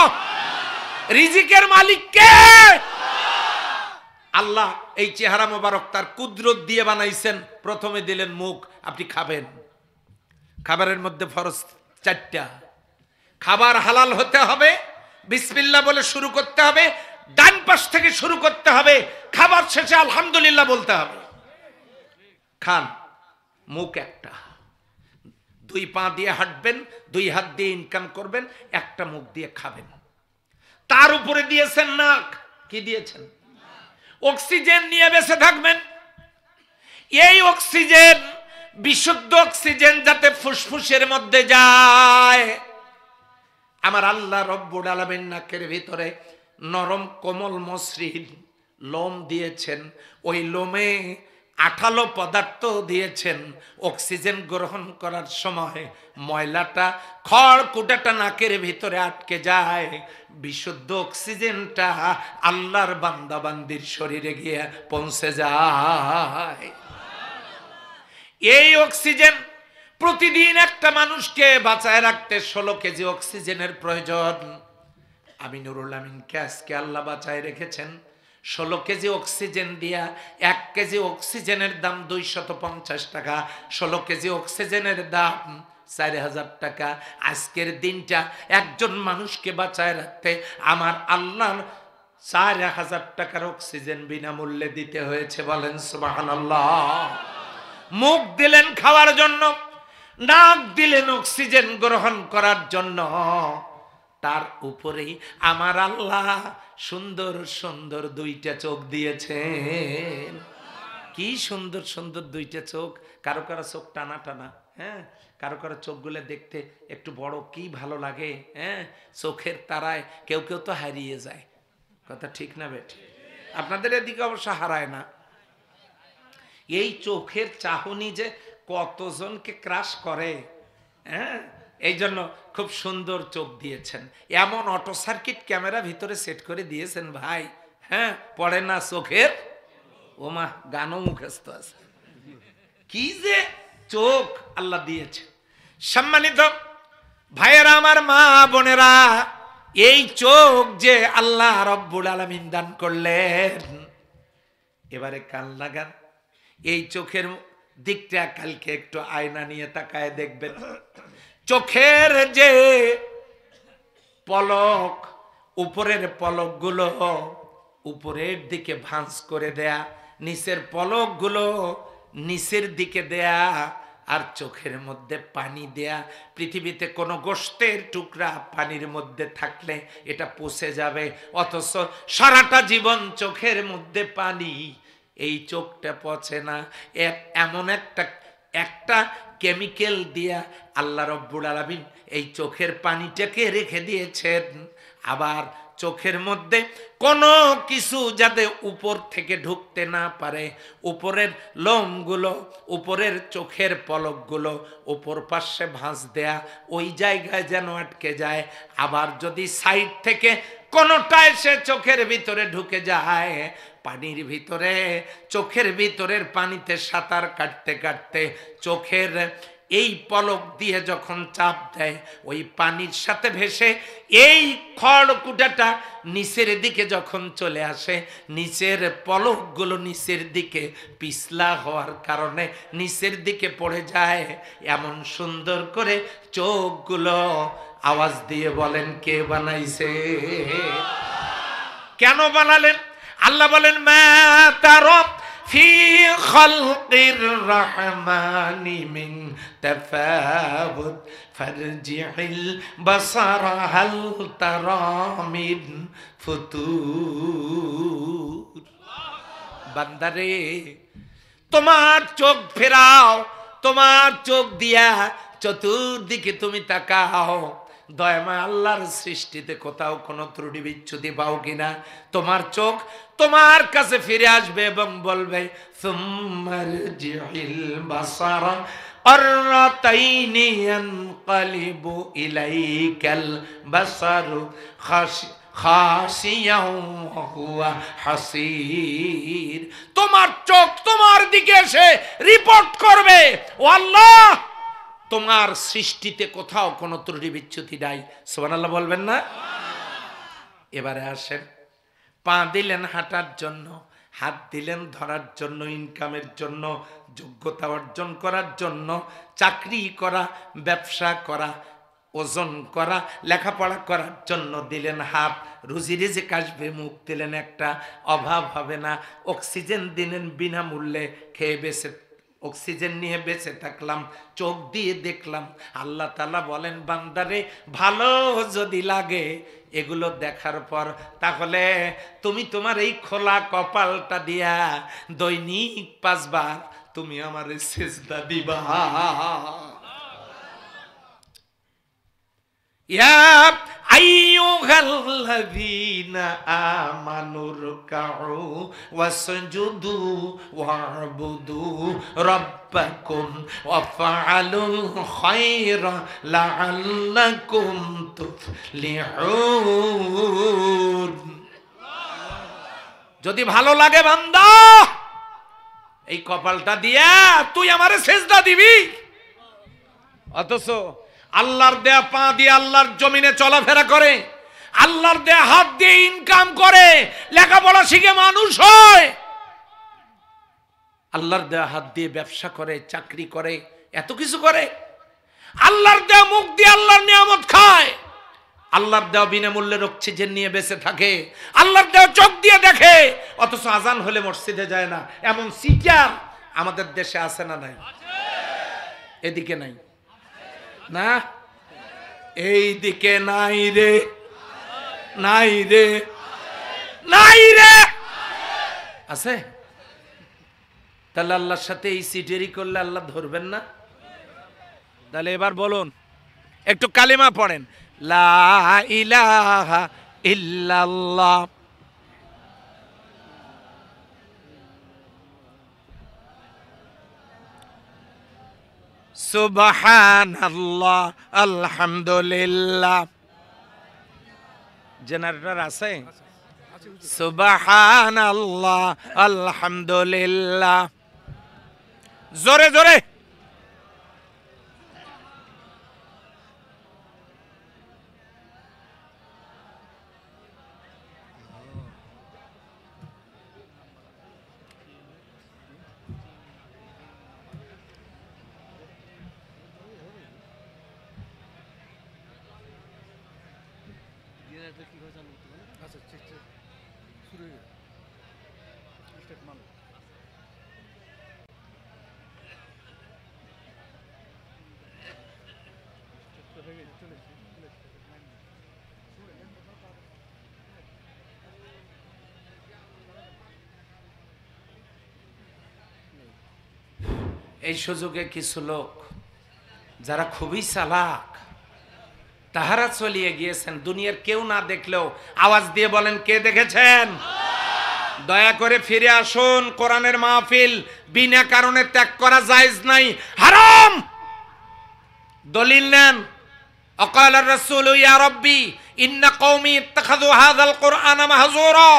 Speaker 1: রিজিকের মালিক কে? আল্লাহ। এই চেহারা মোবারক তার কুদরত দিয়ে বানাইছেন। প্রথমে দিলেন মুখ, আপনি খাবেন। খাবারের মধ্যে ফরজ 4টা। খাবার হালাল হতে হবে, বিসমিল্লাহ বলে শুরু করতে হবে, ডান পাশ থেকে শুরু করতে হবে, খাবার শেষে আলহামদুলিল্লাহ বলতে হবে। খান, মুখ একটা, দুই পা দিয়ে হাঁটবেন, দুই হাত দিয়ে ইনকাম করবেন, একটা মুখ দিয়ে খাবেন। তার উপরে দিয়েছেন নাক, কি দিয়েছেন? অক্সিজেন নিয়ে বেঁচে থাকবেন। এই অক্সিজেন, বিশুদ্ধ অক্সিজেন যাতে ফুসফুসের মধ্যে যায়। আমার আল্লাহ রব্বুল আলামিন নাকের ভিতরে নরম কোমল মসৃণ লোম দিয়েছেন, ওই লোমে আঠালো পদার্থ দিয়েছেন। অক্সিজেন গ্রহণ করার সময় ময়লাটা, খড়কুটাটা নাকের ভিতরে আটকে যায়, বিশুদ্ধ অক্সিজেনটা আল্লাহর বান্দা বান্দির শরীরে গিয়ে পৌঁছে যায়। এই অক্সিজেন প্রতিদিন একটা মানুষকে বাঁচায় রাখতে 16 কেজি অক্সিজেনের প্রয়োজন। আমিনুরুল আমিনকে আজকে আল্লাহ বাঁচায় রেখেছেন 16 কেজি অক্সিজেন দিয়া। 1 কেজি অক্সিজেনের দাম 250 টাকা, 16 কেজি অক্সিজেনের দাম 4000 টাকা। আজকের দিনটা একজন মানুষকে বাঁচায় রাখতে আমার আল্লাহর 4000 টাকার অক্সিজেন বিনামূল্যে দিতে হয়েছে। বলেন সুবহানাল্লাহ। মুখ দিলেন খাওয়ার জন্য, নাক দিলেন অক্সিজেন গ্রহণ করার জন্য, তার উপরেই আমার আল্লাহ সুন্দর সুন্দর দুইটা চোখ দিয়েছেন। কি সুন্দর সুন্দর দুইটা চোখ। কারো কারো চোখ টানা টানা, হ্যাঁ, কারো কারো চোখগুলো দেখতে একটু বড়, কি ভালো লাগে, হ্যাঁ। চোখের তারায় কেউ কেউ তো হারিয়ে যায়, কথা ঠিক না বেঠি? আপনাদের এদিকে অবশ্য হারায় না। এই চোখের চাহনি যে কতজনকে ক্রাশ করে, হ্যাঁ। এই জন্য খুব সুন্দর চোখ দিয়েছেন, এমন অটো সার্কিট ক্যামেরা ভিতরে সেট করে দিয়েছেন ভাই, হ্যাঁ। পড়ে না চোখের, ওমা গানও মুখস্থ আছে। কি যে চোখ আল্লাহ দিয়েছে। সম্মানিত ভাইয়েরা, আমার মা বোনেরা, এই চোখ যে আল্লাহ রব্বুল আলামিন দান করলেন, এবারে কান লাগান। এই চোখের দিকটা কালকে একটু আয়না নিয়ে তাকায় দেখবেন। চোখের যে পলক, উপরের পলকগুলো উপরের দিকে ভাঁজ করে দেয়া, নিচের পলকগুলো নিচের দিকে দেয়া, আর চোখের মধ্যে পানি দেয়া। পৃথিবীতে কোনো গোশতের টুকরা পানির মধ্যে থাকলে এটা পচে যাবে, অথচ সারাটা জীবন চোখের মধ্যে পানি, এই চোখটা পচে না। এমন একটা কেমিক্যাল দিয়া আল্লাহ রব্বুল আলামিন এই চোখের পানিটাকে রেখে দিয়েছেন। আবার চোখের মধ্যে কোনো কিছু যাতে উপর থেকে ঢুকতে না পারে, উপরের লোমগুলো, উপরের চোখের পলকগুলো উপর পাশে ভাঁজ দেয়া, ওই জায়গায় যেন আটকে যায়। আবার যদি সাইড থেকে কোনোটা এসে চোখের ভিতরে ঢুকে যায়, পানির ভিতরে, চোখের ভিতরের পানিতে সাঁতার কাটতে কাটতে চোখের এই পলক দিয়ে যখন চাপ দেয়, ওই পানির সাথে ভেসে এই খড়কুটাটা নিচের দিকে যখন চলে আসে, নিচের পলকগুলো নিচের দিকে পিছলা হওয়ার কারণে নিচের দিকে পড়ে যায়। এমন সুন্দর করে চোখগুলো আওয়াজ দিয়ে বলেন, কে বানাইছে? কেন বানালেন? আল্লাহ বলেন, মা তারা ফি খালকির রহমানি মিন তাফাউত ফারজিল বাসারা হাল তারা মিন ফুতুর। বান্দারে, তোমার চোখ ফেরাও, তোমার চোখ দিয়া চতুর্দিকে তুমি তাকাও, দয়াময় আল্লাহর সৃষ্টিতে কোথাও কোনো ত্রুটি বিচ্যুতি পাও কিনা। তোমার চোখ তোমার কাছে ফিরে আসবে এবং বলবে, সুম্মারজিল বাসারা কাররাতাইনি ইয়ানকালিবু ইলাইকাল বাসারু খাসিয়াও ওয়া হুয়া হাসির। তোমার চোখ তোমার দিকে এসে রিপোর্ট করবে, ও আল্লাহ, তোমার সৃষ্টিতে কোথাও কোনো ত্রুটি বিচ্যুতি নাই। সুবহানাল্লাহ বলবেন না? এবারে আসেন, পা দিলেন হাঁটার জন্য, হাত দিলেন ধরার জন্য, ইনকামের জন্য, যোগ্যতা অর্জন করার জন্য, চাকরি করা, ব্যবসা করা, ওজন করা, লেখাপড়া করার জন্য দিলেন হাত, রুজি রিজিক আসবে, মুখ দিলেন একটা, অভাব হবে না। অক্সিজেন দিলেন বিনামূল্যে, খেয়ে বেঁচে, অক্সিজেন নিয়ে বেঁচে থাকলাম, চোখ দিয়ে দেখলাম। আল্লাহ তাআলা বলেন, বান্দারে ভালো যদি লাগে এগুলো দেখার পর, তাহলে তুমি তোমার এই খোলা কপালটা দিয়া দৈনিক 5 বার তুমি আমারে সিজদা দিবা। ইয়া আইয়ুহাল্লাযীনা আমানু রুকউ ওয়াসজুদু ওয়া'বুদু রাব্বাকুম ওয়াফআলুল খায়রা লাআল্লাকুম তুফলিহুন। যদি ভালো লাগে বান্দা, এই কপালটা দিয়া তুই আমারে সিজদা দিবি। অথচ আল্লাহর দেয়া পা দিয়ে আল্লাহর জমিনে চলাফেরা করে, আল্লাহর দেয়া হাত দিয়ে ইনকাম করে, লেখাপড়া শিখে মানুষ হয়, আল্লাহর দেয়া হাত দিয়ে ব্যবসা করে, চাকরি করে, এত কিছু করে, আল্লাহর দেয়া মুখ দিয়ে আল্লাহর নিয়ামত খায়, আল্লাহর দেওয়া বিনামূল্যের অক্সিজেন নিয়ে বেঁচে থাকে, আল্লাহর দেওয়া চোখ দিয়ে দেখে, অথচ আজান হলে মসজিদে যায় না। এমন সিটার আমাদের দেশে আছে না নাই? এদিকে নাই না, এই দিকে নাই রে, নাই রে, নাই রে, আছে? তাহলে আল্লাহর সাথে এই সিটেরি করলে আল্লাহ ধরবেন না? তাহলে এবার বলুন, একটু কালিমা পড়েন, লা ইলাহা ইল্লাল্লাহ। সুবহানাল্লাহ, আলহামদুলিল্লাহ। জেনারেটর আছে? সুবহানাল্লাহ, আলহামদুলিল্লাহ। জোরে জোরে। এই সুযোগে কিছু লোক যারা খুবই চালাক, তাহারা চলিয়ে গিয়েছেন, দুনিয়ার কেউ না দেখলেও আওয়াজ দিয়ে বলেন, কে দেখেছেন? দয়া করে ফিরে আসুন। কোরআনের মাহফিল বিনা কারণে ত্যাগ করা জায়েজ নাই, হারাম। দলিল নেন। অকাল রাসূল ইয়া রাব্বি ইন্না কওমি ইত্তাখাযু হাযাল কুরআনা মাহজুরা।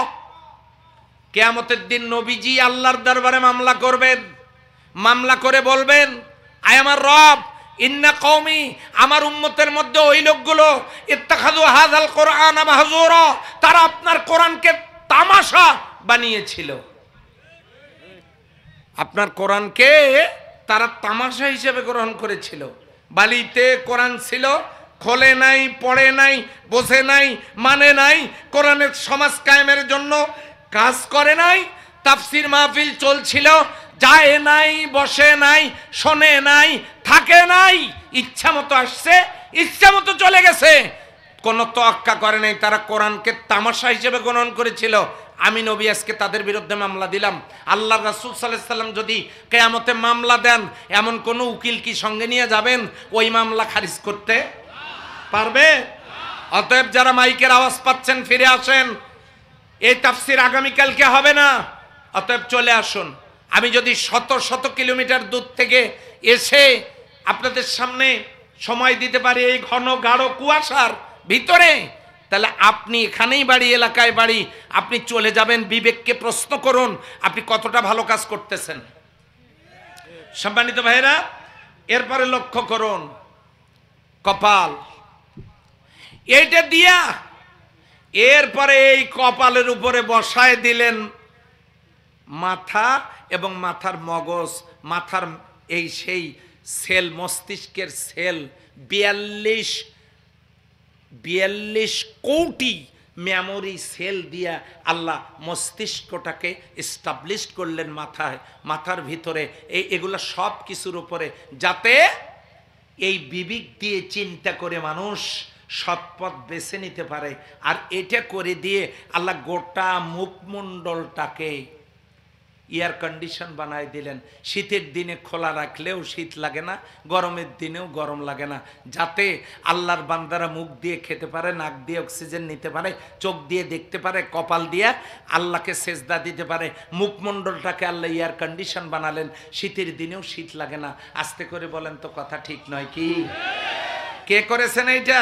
Speaker 1: কিয়ামতের দিন নবীজি আল্লাহর দরবারে মামলা করবেন, মামলা করে বলবেন, আয় আমার রব, ইন্না কওমি, আমার উম্মতের মধ্যে ওই লোকগুলো, ইত্তাখাযু হাযাল কুরআনা মাহজুরা, তারা আপনার কোরআনকে তামাশা বানিয়েছিল। আপনার কোরআনকে তারা তামাশা হিসেবে গ্রহণ করেছিল। বালিতে কোরআন ছিল, খোলে নাই, পড়ে নাই, বোঝে নাই, মানে নাই, কোরআনের সমাজ কায়েমের জন্য কাজ করে নাই। তাফসির মাহফিল চলছিল, যায় নাই, বসে নাই, শোনে নাই, থাকে নাই, ইচ্ছা মতো আসছে, ইচ্ছা মতো চলে গেছে, কোনো তোয়াক্কা করে নাই। তারা কোরআনকে তামাশা হিসেবে গ্রহণ করেছিল। আমি নবী আজকে তাদের বিরুদ্ধে মামলা দিলাম। আল্লাহ রাসূল সাল্লাল্লাহু আলাইহি সাল্লাম যদি কিয়ামতে মামলা দেন, এমন কোন উকিল কি সঙ্গে নিয়ে যাবেন ওই মামলা খারিজ করতে পারবে? অতএব যারা মাইকের আওয়াজ পাচ্ছেন ফিরে আসেন, এই তাফসীর আগামীকালকে হবে না, অতএব চলে আসুন। আমি যদি শত শত কিলোমিটার দূর থেকে এসে আপনাদের সামনে সময় দিতে পারি এই ঘন গাঢ় কুয়াশার ভিতরে, তাহলে আপনি এখানেই বাড়ি, এলাকায় বাড়ি, আপনি চলে যাবেন, বিবেককে প্রশ্ন করুন আপনি কতটা ভালো কাজ করতেছেন। সম্মানিত ভাইরা, এরপরে লক্ষ্য করুন কপাল, এইটা দিয়া এরপরে এই কপালের উপরে বসায় দিলেন মাথা এবং মাথার মগজ, মাথার এই সেই সেল, মস্তিষ্কের সেল 42 42 কোটি মেমোরি সেল দিয়া আল্লাহ মস্তিষ্কটাকে এস্টাবলিশ করলেন মাথার ভিতরে, এগুলা সব কিছুর উপরে, যাতে এই বিবেক দিয়ে চিন্তা করে মানুষ সৎপথ বেছে নিতে পারে। আর এটা করে দিয়ে আল্লাহ গোটা মুখমণ্ডলটাকে এয়ার কন্ডিশন বানায় দিলেন। শীতের দিনে খোলা রাখলেও শীত লাগে না, গরমের দিনেও গরম লাগে না, যাতে আল্লাহর বান্দারা মুখ দিয়ে খেতে পারে, নাক দিয়ে অক্সিজেন নিতে পারে, চোখ দিয়ে দেখতে পারে, কপাল দিয়ে আল্লাহকে সেজদা দিতে পারে। মুখমণ্ডলটাকে আল্লাহ এয়ার কন্ডিশন বানালেন, শীতের দিনেও শীত লাগে না। আস্তে করে বলেন তো, কথা ঠিক নয় কি? কে করেছেন এইটা?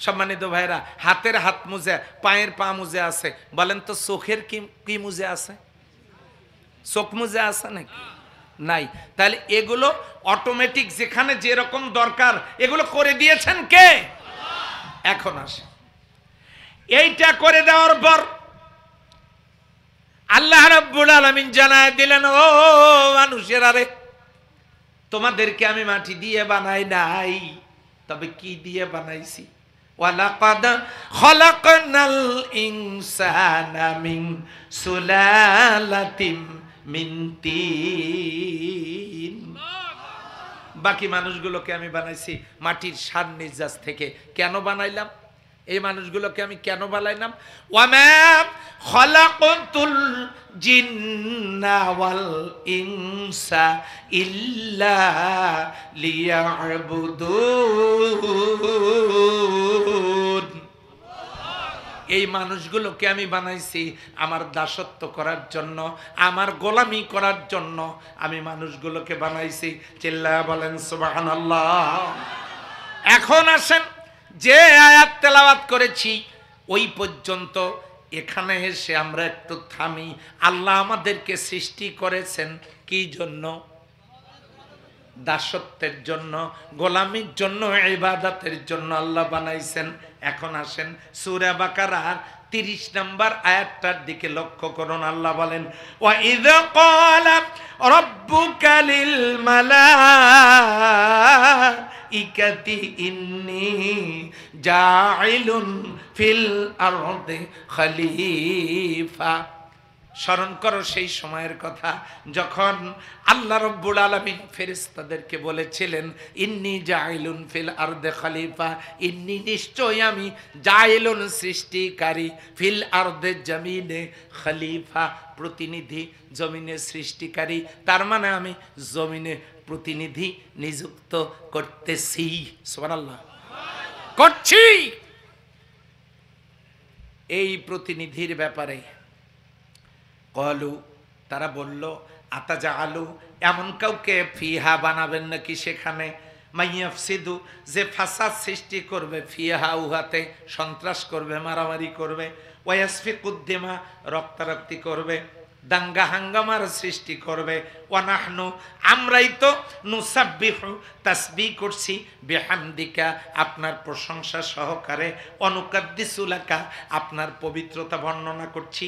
Speaker 1: সম্মানিত ভাইরা, হাতের হাত মুজে, পায়ের পা মুজে আছে, বলেন তো চোখের কি মুজে আছে? চোখ মুজে আছে নাকি? নাই। তাহলে এগুলো অটোমেটিক যেখানে যেরকম দরকার এগুলো করে দিয়েছেন কে? এখন আসে, এইটা করে দেওয়ার পর আল্লাহ রাব্বুল আলামিন জানায় দিলেন, ও মানুষেরা রে, তোমাদেরকে আমি মাটি দিয়ে বানাই নাই, তবে কি দিয়ে বানাইছি? ওয়ালাকাদ খলাকনাল ইনসানা মিন সুলালাতিন মিন তিন। বাকি মানুষগুলোকে আমি বানাইছি মাটির সার নির্যাস থেকে। কেন বানাইলাম এই মানুষগুলোকে? আমি কেন বানাইলাম? ওয়ামা খলাকতুল জিন্না ওয়াল ইনসা ইল্লা লিয়াবুদুন। এই মানুষগুলোকে আমি বানাইছি আমার দাসত্ব করার জন্য, আমার গোলামি করার জন্য আমি মানুষগুলোকে বানাইছি। চিল্লায়া বলেন সুবহানাল্লাহ। এখন আসেন, যে আয়াত তেলাওয়াত করেছি ওই পর্যন্ত, এখানে এসে আমরা একটু থামি। আল্লাহ আমাদেরকে সৃষ্টি করেছেন কি জন্য? দাসত্বের জন্য, গোলামির জন্য, ইবাদতের জন্য আল্লাহ বানাইছেন। এখন আসেন সূরা বাকারার 30 নম্বর আয়াতটার দিকে লক্ষ্য করুন। আল্লাহ বলেন, ওয়া ইযা ক্বালা রাব্বুকা লিল মালাইকাতি ইন্নী জাইলুন ফিল আরদি খলিফা। স্মরণ করো সেই সময়ের কথা যখন আল্লাহ রাব্বুল আলামিন ফেরেশতাদেরকে বলেছিলেন, ইন্নী জাইলুন ফিল আরদি খলিফা, ইন্নী নিশ্চয় আমি জাইলুন সৃষ্টিকারী, ফিল আরদি জমিনে খলিফা প্রতিনিধি, জমিনে সৃষ্টিকারী। তার মানে আমি জমিনে প্রতিনিধি নিযুক্ত করতেছি। সুবহানাল্লাহ, করছি। এই প্রতিনিধির ব্যাপারে কলু, তারা বলল, আতাজা আলু, এমন কাউকে ফিহা বানাবেন নাকি সেখানে, মাইয়াফসিদু, যে ফাসাদ সৃষ্টি করবে, ফিহা উহাতে সন্ত্রাস করবে, মারামারি করবে, ওয়াসফিকুদ্দিমা, রক্তারক্তি করবে, দাঙ্গা হাঙ্গামার সৃষ্টি করবে, ওয়ানাহনু, আমরাই তো নুসাব্বিহু, তাসবিহ করছি, বিহামদিকা, আপনার প্রশংসা সহকারে, অনুকাদ্দিসু লাকা, আপনার পবিত্রতা বর্ণনা করছি।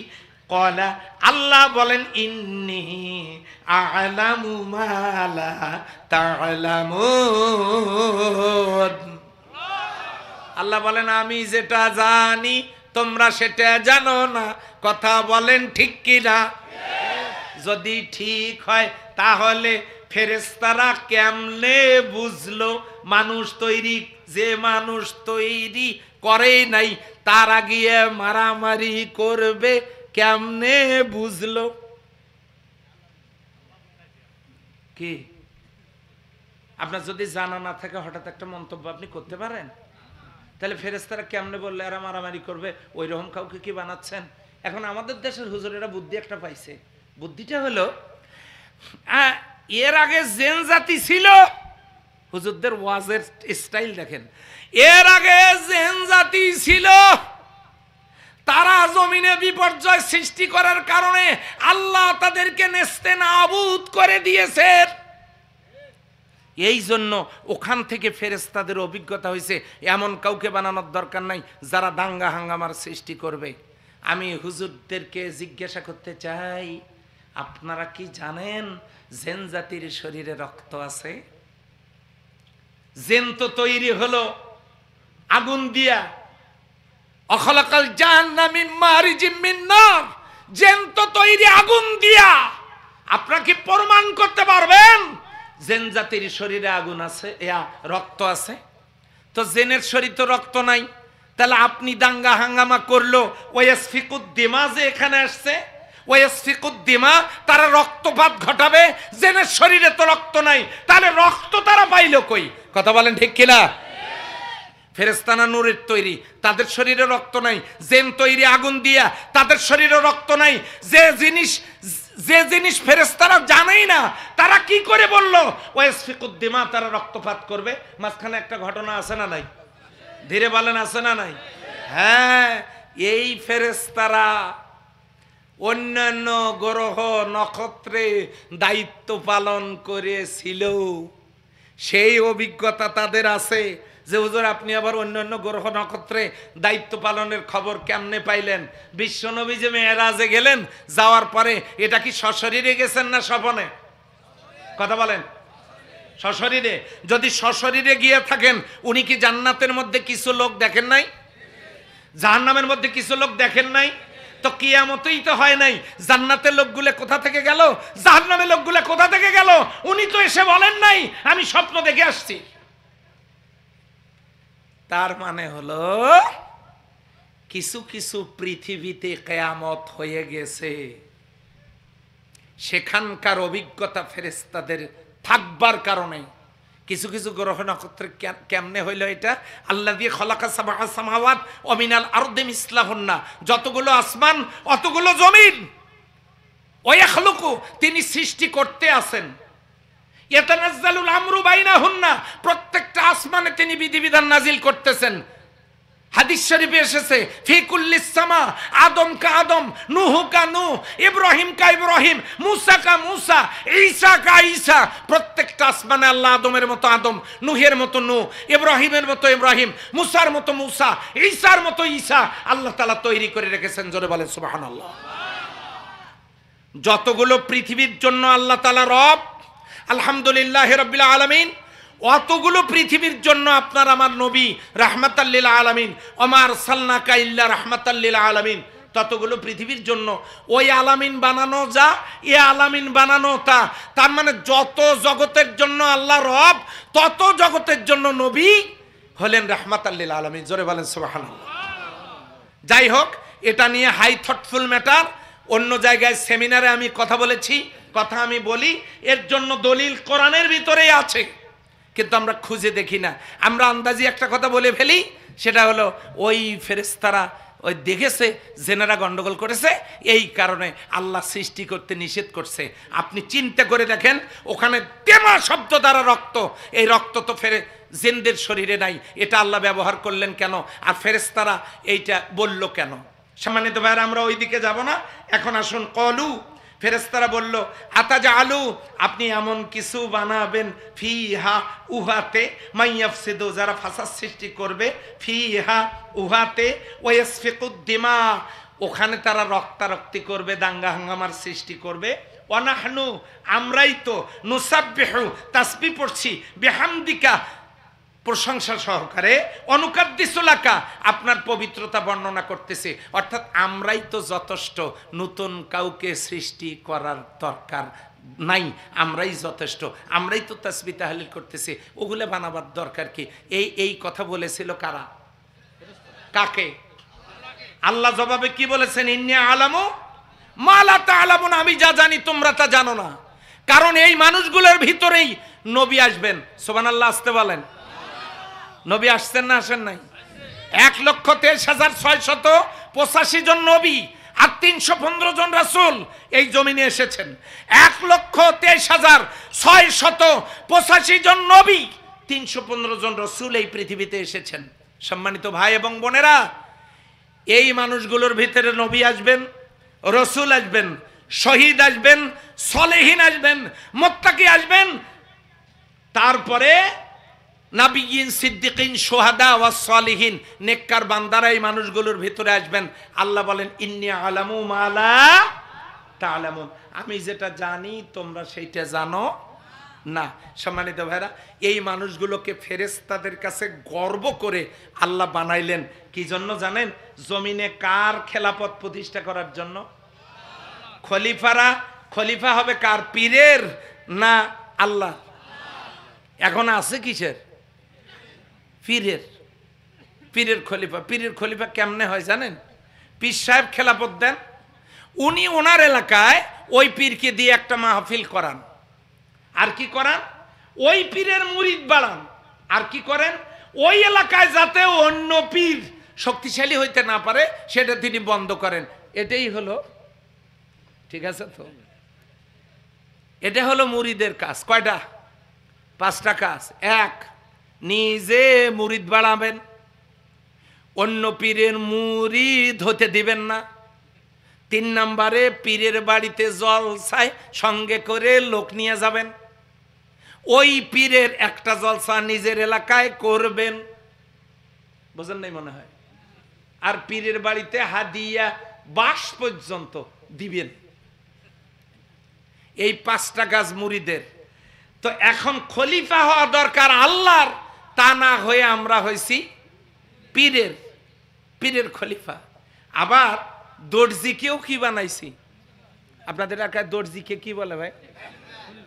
Speaker 1: কলা, আল্লাহ বলেন, ইন্নী আ'লামু মা লা তা'লামুন। আল্লাহ বলেন, আমি যেটা জানি তোমরা সেটা জানো না। কথা বলেন ঠিক কিনা? যদি ঠিক হয় তাহলে ফেরেশতারা কেমনে বুঝলো মানুষ তৈরি, যে মানুষ তৈরি করে নাই তারা গিয়ে মারামারি করবে, কেমনে বুঝলো? কি আপনার যদি জানা না থাকে হঠাৎ একটা মন্তব্য আপনি করতে পারেন? তাহলে ফেরেশতারা কেমনে বললে এরা মারামারি করবে? ওই রকম কাউকে কি বানাচ্ছেন? এখন আমাদের দেশের হুজুরেরা বুদ্ধি একটা পাইছে। বুদ্ধিটা হলো, এর আগে জেন জাতি ছিল, হুজুরদের ওয়াজের স্টাইল দেখেন, এর আগে জেন জাতি ছিল, তারা জমিনে বিপর্যয় সৃষ্টি করার কারণে আল্লাহ তাদেরকে নেস্তে নাবুদ করে দিয়েছেন। এই জন্য ওখান থেকে ফেরেশতাদের অভিজ্ঞতা হয়েছে এমন কাউকে বানানোর দরকার নাই যারা দাঙ্গা হাঙ্গামার সৃষ্টি করবে। আমি হুজুরদেরকে জিজ্ঞাসা করতে চাই, আপনারা কি জানেন জেন জাতির শরীরে রক্ত আছে? জেন তো তৈরি হলো আগুন দিয়া, অখলাকাল জান্না মিন মারিজিম মিন নার, জিন তো তৈরি আগুন দিয়া। আপনারা কি প্রমাণ করতে পারবেন জিন জাতির শরীরে আগুন আছে, রক্ত আছে? তো জিনের শরীরে তো রক্ত নাই, তাহলে আপনি দাঙ্গা হাঙ্গামা করলো ওয়াসফিকুদ্দিমা যে এখানে আসছে, ওয়াসফিকুদ্দিমা তারা রক্তপাত ঘটাবে, জিনের শরীরে তো রক্ত নাই, তাহলে রক্ত তারা পাইলো কই? কথা বলেন ঠিক কিনা? ফেরেশতানা নূরের তৈরি, তাদের শরীরে রক্ত নাই। জিন তৈরি আগুন দিয়া, তাদের শরীরে রক্ত নাই। যে জিনিস ফেরেশতারা জানেই না, তারা কি করে বললো ওয়াসফিকুদ্দিমা, তারা রক্তপাত করবে? মাঝখানে একটা ঘটনা আছে না নাই? ধীরে বলেন, আছে না নাই? হ্যাঁ, এই ফেরেশতারা অন্যান্য গ্রহ নক্ষত্রে দায়িত্ব পালন করেছিল, সেই অভিজ্ঞতা তাদের আছে যে হুজুর আপনি আবার অন্যান্য গ্রহ নক্ষত্রে দায়িত্ব পালনের খবর কেমনে পাইলেন? বিশ্বনবী যে মেরাজে গেলেন, যাওয়ার পরে এটা কি সশরীরে গেছেন না স্বপনে? কথা বলেন, সশরীরে। যদি সশরীরে গিয়ে থাকেন, উনি কি জান্নাতের মধ্যে কিছু লোক দেখেন নাই? জাহান্নামের মধ্যে কিছু লোক দেখেন নাই? তো কিয়ামতই তো হয় নাই, জান্নাতের লোকগুলো কোথা থেকে গেল, জাহান্নামের লোকগুলো কোথা থেকে গেল? উনি তো এসে বলেন নাই আমি স্বপ্ন দেখে আসছি। তার মানে হলো কিছু কিছু পৃথিবীতে কিয়ামত হয়ে গেছে, সেখানকার অভিজ্ঞতা ফেরেশতাদের থাকবার কারণে কিছু কিছু গ্রহ নক্ষত্র কেমনে হইল এটা? আল্লাযী খালাকা সাবআ সামাওয়াত ওয়া মিনাল আরদি মিসলাহুন্না, যতগুলো আসমান অতগুলো জমিন, ওয়া ইয়াখলুকু, তিনি সৃষ্টি করতে আছেন। ইয়াতানাজ্জালুল আমরু বাইনাহুন্না, প্রত্যেকটা আসমানে তিনি বিধিবিধান নাজিল করতেছেন। হাদিস শরীফে এসেছে ফি কুল্লিস সামা আদম কা আদম, নূহ কা নূহ, ইব্রাহিম কা ইব্রাহিম, মুসা কা মুসা, ঈসা কা ঈসা। প্রত্যেকটা আসমানে আল্লাহ আদমের মতো আদম, নূহের মতো নূহ, ইব্রাহিমের মতো ইব্রাহিম, মুসার মতো মুসা, ঈসার মতো ঈসা আল্লাহ তাআলা তৈরি করে রেখেছেন। জোরে বলেন সুবহানাল্লাহ। যতগুলো পৃথিবীর জন্য আল্লাহ তাআলা রব, আলহামদুলিল্লাহি রাব্বিল আলামিন, অতগুলো পৃথিবীর জন্য আপনার আমার নবী রাহমাতাল লিল আলামিন, ওমা আরসালনাকা ইল্লা রাহমাতাল লিল আলামিন। ততগুলো পৃথিবীর জন্য ওই আলামিন বানানো যা, এ আলামিন বানানো তা। তার মানে যত জগতের জন্য আল্লাহ রব, তত জগতের জন্য নবী হলেন রাহমাতাল লিল আলামিন। জোরে বলেন সুবহানাল্লাহ। যাই হোক, এটা নিয়ে হাই থটফুল ম্যাটার, অন্য জায়গায় সেমিনারে আমি কথা বলেছি, কথা আমি বলি, এর জন্য দলিল কোরআনের ভিতরেই আছে, কিন্তু আমরা খুঁজে দেখি না। আমরা আন্দাজি একটা কথা বলে ফেলি, সেটা হলো ওই ফেরেশতারা ওই দেখেছে জেনারা গন্ডগোল করেছে, এই কারণে আল্লাহ সৃষ্টি করতে নিষেধ করছে। আপনি চিন্তা করে দেখেন, ওখানে তেমা শব্দ দ্বারা রক্ত, এই রক্ত তো জিনদের শরীরে নাই, এটা আল্লাহ ব্যবহার করলেন কেন? আর ফেরেশতারা এইটা বলল কেন? সম্মানিত ভাইরা, আমরা ওই দিকে যাব না, এখন আসুন কলু। ফেরেশতারা বলল আতাজালু, আপনি এমন কিছু বানাবেন, ফিহা উহাতে, মাইয়াফসিদু, যারা ফাসাদ সৃষ্টি করবে, ফিহা উহাতে, ওয়াসফিকুদ্দিমা, ওখানে তারা রক্তারক্তি করবে, দাঙ্গা হাঙ্গামার সৃষ্টি করবে। ওয়ানাহনু, আমরাই তো, নুসাব্বিহু, তাসবিহ পড়ছি, বিহামদিকা, প্রশংসা সহকারে, অনুকাদ্দিসুলাকা, আপনার পবিত্রতা বর্ণনা করতেছে। অর্থাৎ আমরাই তো যথেষ্ট, নতুন কাউকে সৃষ্টি করার দরকার নাই, আমরাই যথেষ্ট, আমরাই তো তাসবিহ তাহলিল করতেছি, ওগুলো বানাবার দরকার কি? এই কথা বলেছিল কারা? কাকে? আল্লাহ জবাবে কি বলেছেন? ইন্নী আলামু মা লা তা'লামুন, আমি যা জানি তোমরা তা জানো না। কারণ এই মানুষগুলোর ভিতরেই নবী আসবেন। সুবহানাল্লাহ, আসতে বলেন। নবী আসছেন না আসেন নাই? 1,23,685 জন নবী আর 315 জন রাসূল এই জমিনে এসেছেন। 1,23,685 জন নবী, 315 জন রাসূল এই পৃথিবীতে এসেছেন। সম্মানিত ভাই এবং বোনেরা, এই মানুষগুলোর ভিতরে নবী আসবেন, রাসূল আসবেন, শহীদ আসবেন, সলেহিন আসবেন, মুত্তাকি আসবেন, তারপরে নাবিয়িন, সিদ্দিকিন, শুহাদা ওয়া সালিহিন, নেককার বান্দারা এই মানুষগুলোর ভিতরে আসবেন। আল্লাহ বলেন ইন্নী আলামু মা লা তা'লামুন, আমি যেটা জানি তোমরা সেইটা জানো না। সম্মানিত ভাইরা, এই মানুষগুলোকে ফেরেশতাদের কাছে গর্ব করে আল্লাহ বানাইলেন কি জন্য জানেন? জমিনে কার খেলাফত প্রতিষ্ঠা করার জন্য। খলিফা হবে কার? পীরের না আল্লাহ? এখন আছে কিসের? পীরের। পীরের খলিফা। পীরের খলিফা কেমনে হয় জানেন? পীর সাহেব খেলাফত দেন, উনি ওনার এলাকায় ওই পীরকে দিয়ে একটা মাহফিল করান, আর কি করান? ওই পীরের মুরিদ বাড়ান, আর কি করেন? ওই এলাকায় যাতে অন্য পীর শক্তিশালী হইতে না পারে সেটা তিনি বন্ধ করেন। এটাই হলো, ঠিক আছে তো? এটা হলো মুরিদের কাজ। কয়টা? 5টা কাজ। 1, নিজে মুরিদ বাড়াবেন, অন্য পীরের মুরিদ হতে দিবেন না। 3 নম্বরে পীরের বাড়িতে জলসায় সঙ্গে করে লোক নিয়ে যাবেন, ওই পীরের একটা জলসা নিজের এলাকায় করবেন। বুঝেন নাই মনে হয়? আর পীরের বাড়িতে হাদিয়া বাস পর্যন্ত দিবেন। এই 5টা কাজ মুরিদের। তো এখন খলিফা হওয়া দরকার আল্লাহর, তা না হয়ে আমরা হয়েছি পীরের। পীরের খলিফা। আবার দর্জিকেও কি বানাইছি? আপনাদের এলাকায় দর্জিকে কি বলে ভাই?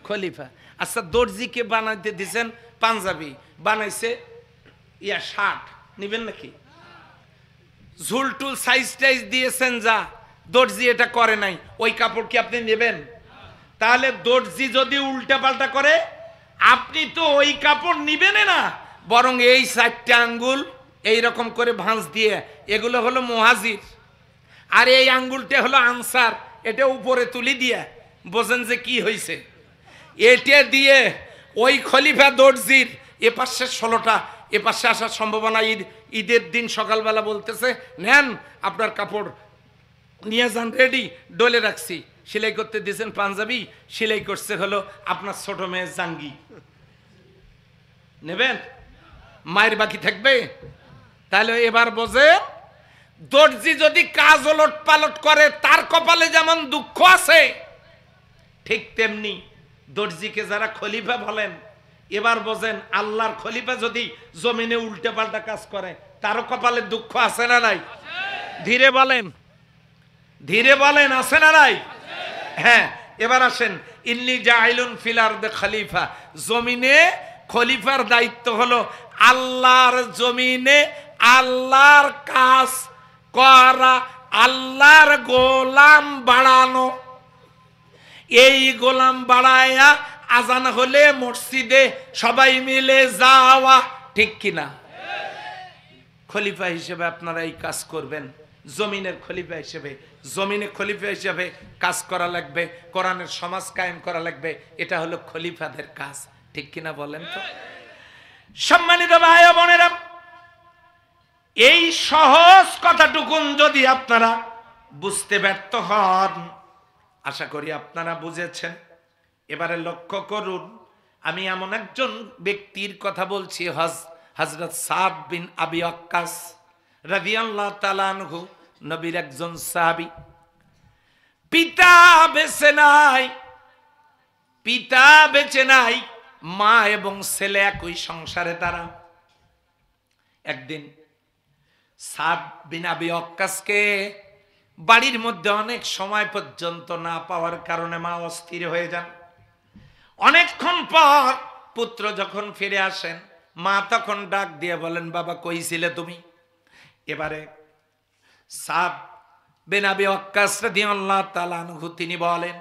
Speaker 1: খলিফা। আচ্ছা, দর্জিকে বানাইতে দিচ্ছেন পাঞ্জাবি, বানাইছে শার্ট, নিবেন নাকি? ঝুলটুল সাইজ টাইজ দিয়েছেন, যা দর্জি এটা করে নাই, ওই কাপড় কি আপনি নেবেন? তাহলে দর্জি যদি উল্টা পাল্টা করে, আপনি তো ওই কাপড় নিবেন না, বরং এই 4টে আঙ্গুল এইরকম করে ভাঁজ দিয়ে, এগুলো হলো মুহাজির, আর এই আঙ্গুলটা হলো আনসার, এটা উপরে তুলি দিয়ে, বোঝেন যে কি হয়েছে? এটা দিয়ে ওই খলিফা দর্জির এ পাশে 16টা, এ পাশে আসার সম্ভাবনা। ঈদের দিন সকালবেলা বলতেছে, নেন আপনার কাপড় নিয়ে যান, রেডি, ডলে রাখছি। সেলাই করতে দিয়েছেন পাঞ্জাবি, সেলাই করছে হলো আপনার ছোট মেয়ে জাঙ্গি। নেবেন? মায়ের বাকি থাকবে? তাহলে এবার বোঝে, দর্জি যদি কাজ ওলট পালট করে তার কপালে যেমন দুঃখ আছে, ঠিক তেমনি দর্জিকে যারা খলিফা বলেন, এবার বোঝেন আল্লাহর খলিফা যদি জমিনে উল্টে পাল্টা কাজ করে তারও কপালে দুঃখ আছে না নাই? ধীরে বলেন, ধীরে বলেন, আছে না নাই? হ্যাঁ, এবার আসেন, ইন্নী জাইলুন ফিল আরদি খলিফা। জমিনে খলিফার দায়িত্ব হলো আল্লাহর জমিনে আল্লাহর কাজ করা, আল্লাহর গোলাম বাড়ানো। এই গোলাম বাড়ায়া আজান হলে মসজিদে সবাই মিলে যাওয়া, ঠিক কিনা? খলিফা হিসেবে আপনারা এই কাজ করবেন। জমিনের খলিফা হিসেবে, জমিনে খলিফা হিসেবে কাজ করা লাগবে, কোরআনের সমাজ কায়েম করা লাগবে। এটা হলো খলিফাদের কাজ, ঠিক কিনা বলেন তো? সম্মানিত ভাই ও বোনেরা, এই সহজ কথাটুকুন যদি আপনারা বুঝতে ব্যর্থ হন, আশা করি আপনারা বুঝেছেন। এবারে লক্ষ্য করুন, আমি এমন একজন ব্যক্তির কথা বলছি, হযরত সাদ বিন আবি ওয়াক্কাস রাদিয়াল্লাহু তাআলা আনহু, নবীর একজন সাহাবী। পিতা বেঁচে নাই, পিতা বেঁচে নাই, মা এবং ছেলে একই সংসারে তারা। একদিন সাদ বিন আবি ওয়াক্কাসকে বাড়ির মধ্যে অনেক সময় পর্যন্ত না পাওয়ার কারণে মা অস্থির হয়ে যান। অনেকক্ষণ পর পুত্র যখন ফিরে আসেন, মা তখন ডাক দিয়ে বলেন, বাবা কই ছিলে তুমি? এবারে সাদ বিন আবি ওয়াক্কাস রাদিয়াল্লাহু তাআলা আনহু তিনি বলেন,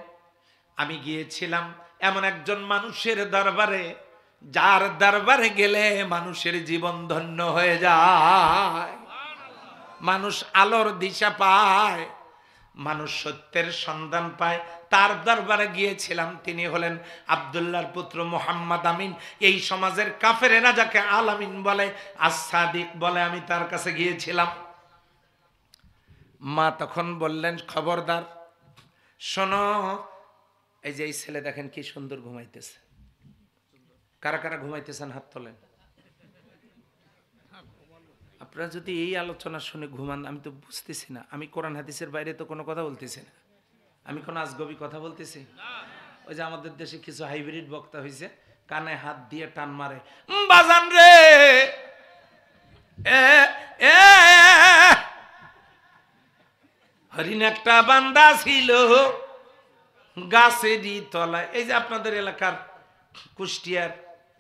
Speaker 1: আমি গিয়েছিলাম এমন একজন মানুষের দরবারে, যার দরবারে গেলে মানুষের জীবন ধন্য হয়ে যায়, মানুষ আলোর দিশা পায়, মানুষ সত্যের সন্ধান পায়। তার দরবারে গিয়েছিলাম। তিনি হলেন আব্দুল্লাহর পুত্র মুহাম্মদ আমিন। এই সমাজের কাফেরেরা যাকে আল আমিন বলে, আস-সাদিক বলে, আমি তার কাছে গিয়েছিলাম। মা তখন বললেন, খবরদার শোনো, এই যে এই ছেলে দেখেন কি সুন্দর ঘুমাইতেছে। কারা কারা ঘুমাইতেছেন হাত তোলেন। আপনারা যদি এই আলোচনা শুনে ঘুমান, আমি তো বুঝতেছি না, আমি কোরআন হাদিসের বাইরে তো কোনো কথা বলতেছি না, আমি কোনো আজগবি কথা বলতেছি। ওই যে আমাদের দেশে কিছু হাইব্রিড বক্তা হয়েছে, কানে হাত দিয়ে টান মারে, বাজান রে এ এ হরিণ একটা বান্দা ছিল গাছেরই তলায়। এই যে আপনাদের এলাকার কুষ্টিয়ার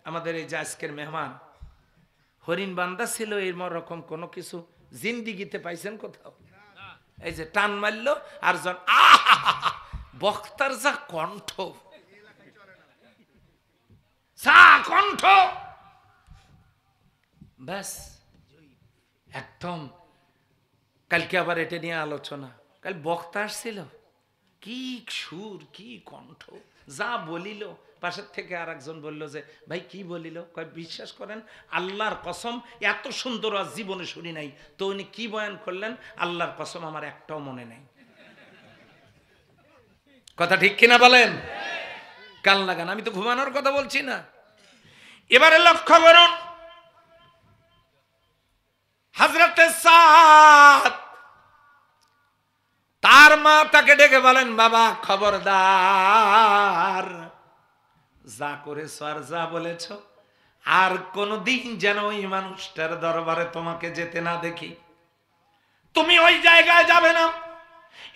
Speaker 1: আমাদের এই যে আজকের মেহমান, হরিণ বান্দা ছিল, এরকম রকম কোনো কিছু জিন্দিগিতে পাইছেন কোথাও? এই যে টান মারলো আর জন বক্তার যা কণ্ঠ, কণ্ঠ ব্যাস একদম। কালকে আবার এটা নিয়ে আলোচনা, কাল বক্তা আসছিল, কি সুর কি কণ্ঠ, যা বলিল। পাশের থেকে আর একজন বলল যে ভাই কি বলিল? কয় বিশ্বাস করেন আল্লাহর কসম এত সুন্দর আজ জীবনে শুনি নাই। তো উনি কি বয়ান করলেন আল্লাহর কসম আমার একটাও মনে নেই। কথা ঠিক কিনা বলেন? কান লাগান, আমি তো ঘুমানোর কথা বলছি না। এবারে লক্ষ্য করুন, হযরতে সাদ তার মা তাকে ডেকে বলেন, বাবা খবরদার, যা করেছো আর যা বলেছ আর কোনদিন যেন ওই মানুষটার দরবারে তোমাকে যেতে না দেখি। তুমি ওই জায়গায় যাবে না,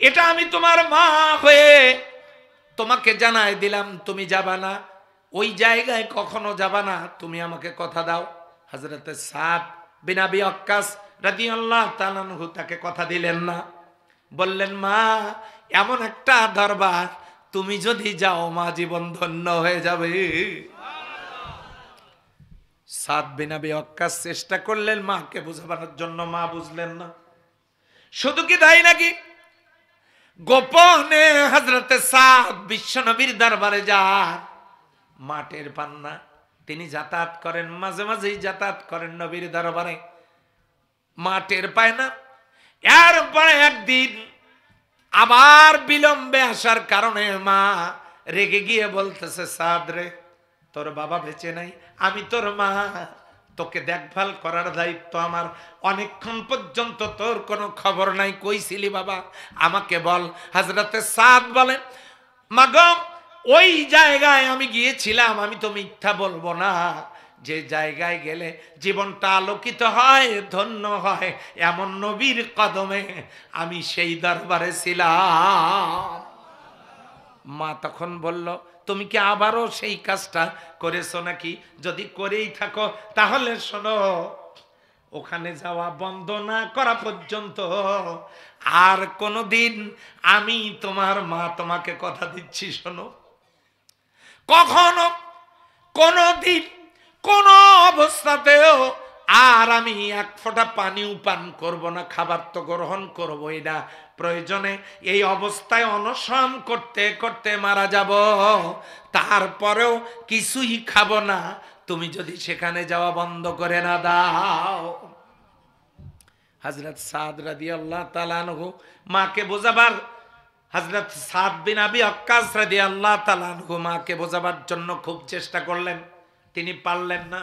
Speaker 1: এটা আমি তোমার মা হয়ে তোমাকে জানাই দিলাম। তুমি যাবা না, ওই জায়গায় কখনো যাবা না, তুমি আমাকে কথা দাও। হযরতে সাদ বিন আবি ওয়াক্কাস রাদিয়াল্লাহু তাআলা আনহু তাকে কথা দিলেন না, বললেন মা এমন একটা দরবার, তুমি যদি যাও মা জীবন ধন্য হয়ে যাবে। সাদ বিন আবি ওয়াক্কাস চেষ্টা করলেন মাকে বুঝানোর জন্য, মা বুঝলেন না। শুধু কি তাই নাকি, গোপনে হযরতে সাদ বিশ্বনবীর দরবারে যান, মাটের পান্না তিনি যাতায়াত করেন, মাঝে মাঝেই যাতায়াত করেন নবীর দরবারে, মাটের পায় না। এরপরে একদিন আবার বিলম্বে আসার কারণে মা রেগে গিয়ে বলতেছে, সাদ রে তোর বাবা বেঁচে নাই, আমি তোর মা, তোকে দেখভাল করার দায়িত্ব আমার, অনেকক্ষণ পর্যন্ত তোর কোনো খবর নাই, কই ছিলি বাবা আমাকে বল। হযরতে সাদ বলেন, মাগো ওই জায়গায় আমি গিয়েছিলাম, আমি তো মিথ্যা বলবো না, যে জায়গায় গেলে জীবনটা আলোকিত হয় ধন্য হয় এমন নবীর কদমে আমি সেই দরবারে ছিলাম। মা তখন বলল, তুমি কি আবারও সেই কাজটা করেছো নাকি? যদি করেই থাকো তাহলে শোনো, ওখানে যাওয়া বন্ধ না করা পর্যন্ত আর কোনোদিন আমি তোমার মা তোমাকে কথা দিচ্ছি, শোনো, কখনো কোনোদিন কোন অবস্থাতেও আর আমি এক ফোঁটা পানিও পান করব না, খাবার তো গ্রহণ করবই না, প্রয়োজনে এই অবস্থায় অনশন করতে করতে মারা যাব, তারপরেও কিছুই খাবো না, তুমি যদি সেখানে যাওয়া বন্ধ করে না দাও। হযরত সাদ রাদিয়াল্লাহু তাআলা আনহু মাকে বোঝাবার, হযরত সাদ বিন আবি ওয়াক্কাস রাদিয়াল্লাহু তাআলা আনহু মাকে বোঝাবার জন্য খুব চেষ্টা করলেন, তিনি পারলেন না।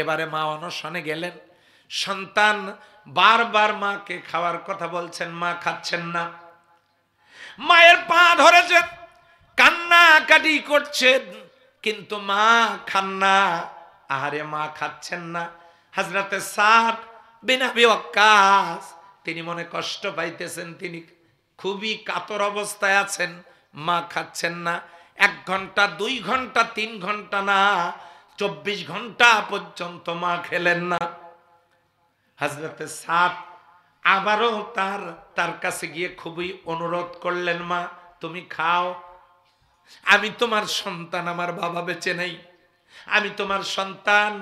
Speaker 1: এবারে মা অনশনে গেলেন, সন্তান বারবার মাকে খাওয়ার কথা বলছেন, মা খাচ্ছেন না, মায়ের পা ধরেছেন, কান্নাকাটি করছেন, কিন্তু মা খান না। আহারে মা খাচ্ছেন না। হযরতে সাদ বিন আবি ওয়াক্কাস তিনি মনে কষ্ট পাইতেছেন, তিনি খুবই কাতর অবস্থায় আছেন, মা খাচ্ছেন না। 1 ঘন্টা 2 ঘন্টা 3 ঘন্টা না, 24 ঘন্টা পর্যন্ত মা খেলেন না। হযরতে সাদ আবারও তার কাছে গিয়ে খুবই অনুরোধ করলেন, মা তুমি খাও, আমি তোমার সন্তান, আমার বাবা বেঁচে নেই, আমি তোমার সন্তান,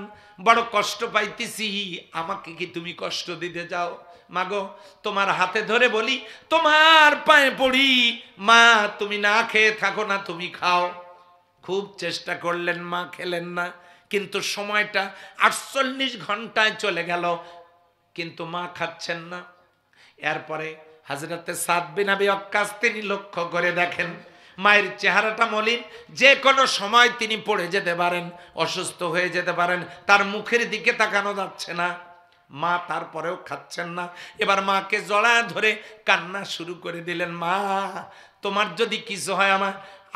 Speaker 1: বড় কষ্ট পাইতেছি, আমাকে কি তুমি কষ্ট দিতে যাও? মাগো তোমার হাতে ধরে বলি, তোমার পায়ে পড়ি, মা তুমি না খেয়ে থাকো না, তুমি খাও। খুব চেষ্টা করলেন, মা খেলেন না, কিন্তু সময়টা 48 ঘন্টায় চলে গেল, কিন্তু মা খাচ্ছেন না। এরপরে হযরতে সাদ বিন আবি ওয়াক্কাস তিনি লক্ষ্য করে দেখেন মায়ের চেহারাটা মলিন, যে কোনো সময় তিনি পড়ে যেতে পারেন, অসুস্থ হয়ে যেতে পারেন, তার মুখের দিকে তাকানো যাচ্ছে না, মা তারপরেও খাচ্ছেন না। এবার মাকে জড়ায় ধরে কান্না শুরু করে দিলেন, মা তোমার যদি কিছু হয়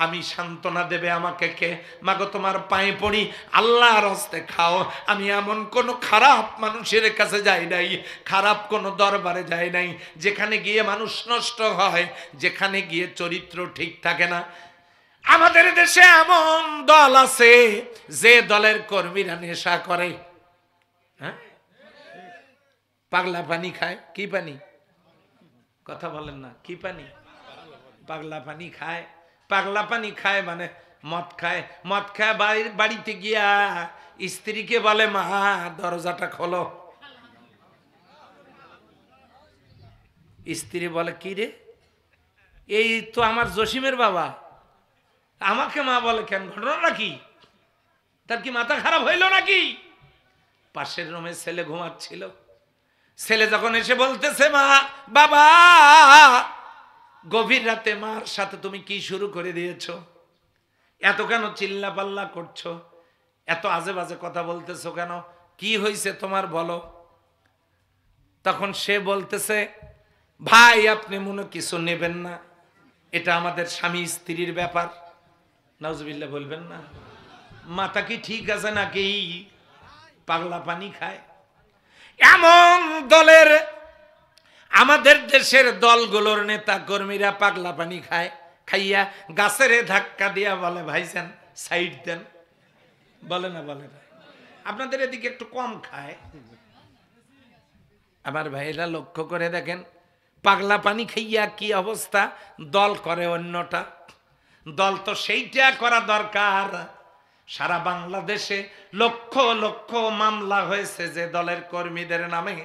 Speaker 1: আমি সান্ত্বনা দেবে আমাকে কে? মাগো তোমার পায়ে পড়ি, আল্লাহর হস্তে খাও। আমি এমন কোন খারাপ মানুষের কাছে যাই নাই, খারাপ কোন দরবারে যাই নাই যেখানে গিয়ে মানুষ নষ্ট হয়, যেখানে গিয়ে চরিত্র ঠিক থাকে না। আমাদের দেশে এমন দল আছে যে দলের কর্মীরা নেশা করে, হ্যাঁ, পাগলা পানি খায়। কি পানি? কথা বলেন না, কি পানি? পাগলা পানি খায়। পাগলা পানি খায় মানে মদ খায়। মদ খায় বাড়িতে গিয়া স্ত্রীকে বলে, মা দরজাটা খোলো। স্ত্রী বলে, কি রে, এই তো আমার জসিমের বাবা, আমাকে মা বলে কেন? ঘটনা কি? তার কি মাথা খারাপ হইল নাকি? পাশের রুমে ছেলে ঘুমাচ্ছিল। ছেলে যখন এসে বলতেছে, মা, বাবা, গভীর রাতে মার সাথে তুমি কি শুরু করে দিয়েছ? এত কেন চিল্লা পাল্লা করছো? এত আজে বাজে কথা বলতেছো কেন? কি হয়েছে তোমার, বলো। তখন সে বলতেছে, ভাই আপনি মনে কিছু নেবেন না, এটা আমাদের স্বামী স্ত্রীর ব্যাপার। নাউজুবিল্লাহ বলবেন না। মাথা কি ঠিক আছে নাকি? পাগলা পানি খায়। এমন দলের, আমাদের দেশের দলগুলোর নেতা কর্মীরা পাগলা পানি খায়। খাইয়া গাছের ধাক্কা দিয়া বলে, ভাইজান সাইড দেন। বলে না? বলে না? আপনাদের এদিকে একটু কম খায়। আমার ভাইরা লক্ষ্য করে দেখেন, পাগলা পানি খাইয়া কি অবস্থা। দল করে অন্যটা। দল তো সেইটা করা দরকার। সারা বাংলাদেশে লক্ষ লক্ষ মামলা হয়েছে যে দলের কর্মীদের নামে,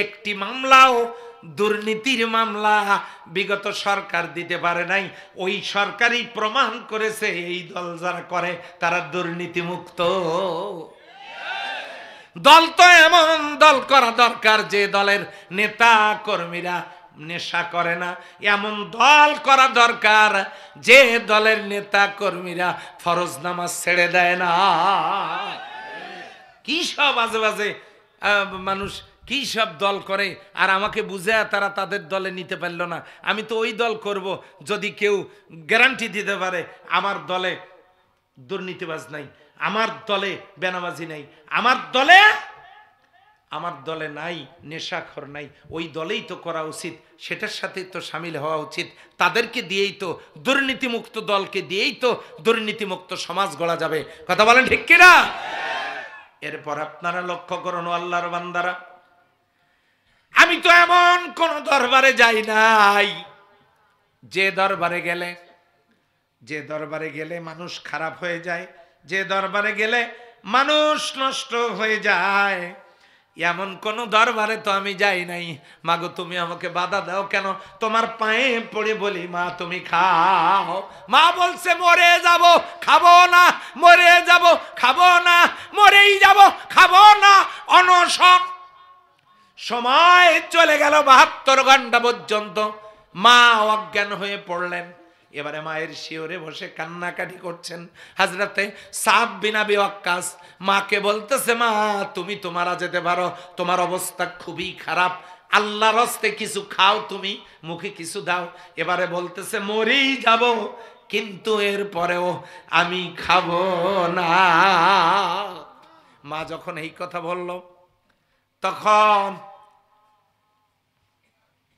Speaker 1: একটি মামলাও দুর্নীতির মামলা বিগত সরকার দিতে পারে নাই। ওই সরকারই প্রমাণ করেছে এই দল যারা করে তারা দুর্নীতি মুক্ত। দল তো এমন দল করা দরকার যে দলের নেতা কর্মীরা নেশা করে না। এমন দল করা দরকার যে দলের নেতা কর্মীরা ফরজ নামাজ ছেড়ে দেয় না। কি সব আজে বাজে মানুষ কি সব দল করে, আর আমাকে বুঝে তারা তাদের দলে নিতে পারল না। আমি তো ওই দল করব যদি কেউ গ্যারান্টি দিতে পারে আমার দলে দুর্নীতিবাজ নাই, আমার দলে বেনামাজি নাই, আমার দলে নাই নেশাখোর নাই। ওই দলেই তো করা উচিত, সেটার সাথে তো সামিল হওয়া উচিত। তাদেরকে দিয়েই তো, দুর্নীতিমুক্ত দলকে দিয়েই তো দুর্নীতিমুক্ত সমাজ গড়া যাবে। কথা বলেন ঠিক কিনা? এরপর আপনারা লক্ষ্য করুন, আল্লাহর বান্দারা, আমি তো এমন কোন দরবারে যাই নাই যে দরবারে গেলে মানুষ খারাপ হয়ে যায়, যে দরবারে গেলে মানুষ নষ্ট হয়ে যায়। এমন কোন দরবারে তো আমি যাই নাই। মাগো তুমি আমাকে বাধা দাও কেন? তোমার পায়ে পড়ে বলি, মা তুমি খাও। মা বলছে, মরে যাব খাবো না, মরে যাব খাবো না, মরেই যাব খাবো না। অনশন। সময় চলে গেল 72 ঘন্টা পর্যন্ত। মা অজ্ঞান হয়ে পড়লেন। এবারে মায়ের শিওরে বসে কান্নাকাটি করছেন হযরতে সাদ বিন আবি ওয়াক্কাস। মাকে বলতেছে, মা তুমি তো মারা যেতে পারো, তোমার অবস্থা খুবই খারাপ, আল্লাহর হস্তে কিছু খাও, তুমি মুখে কিছু দাও। এবারে বলতেছে, মরেই যাব কিন্তু এরপরেও আমি খাবো না। মা যখন এই কথা বলল, তখন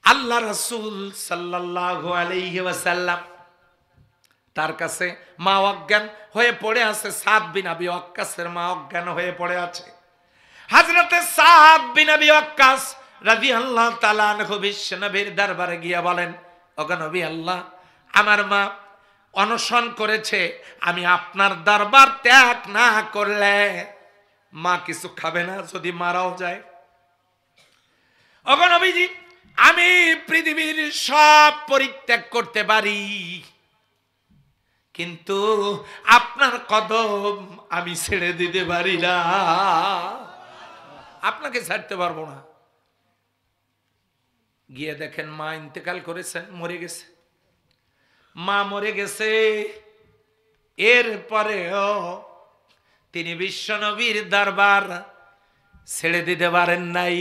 Speaker 1: আল্লাহ রাসূল সাল্লাল্লাহু আলাইহি ওয়াসাল্লাম তার কাছে মা অজ্ঞান হয়ে পড়ে আছে। সাদ বিন আবি ওয়াক্কাসের মা অজ্ঞান হয়ে পড়ে আছে। হযরতে সাদ বিন আবি ওয়াক্কাস রাদিয়াল্লাহু তাআলা আনহু বিশ্বনবীর দরবারে গিয়ে বলেন, ওগো নবী আল্লাহ, আমার মা অনশন করেছে, আমি আপনার দরবার ত্যাগ না করলে মা কিছু খাবে না, যদি মারাও যায়। ওগো নবীজি, আমি পৃথিবীর সব পরিত্যাগ করতে পারি, কিন্তু আপনার কদম আমি ছেড়ে দিতে পারি না, আপনাকে ছাড়তে পারবো না। গিয়ে দেখেন মা ইন্তেকাল করেছেন, মরে গেছে। মা মরে গেছে, এরপরেও তিনি বিশ্বনবীর দরবার ছেড়ে দিতে পারেন নাই।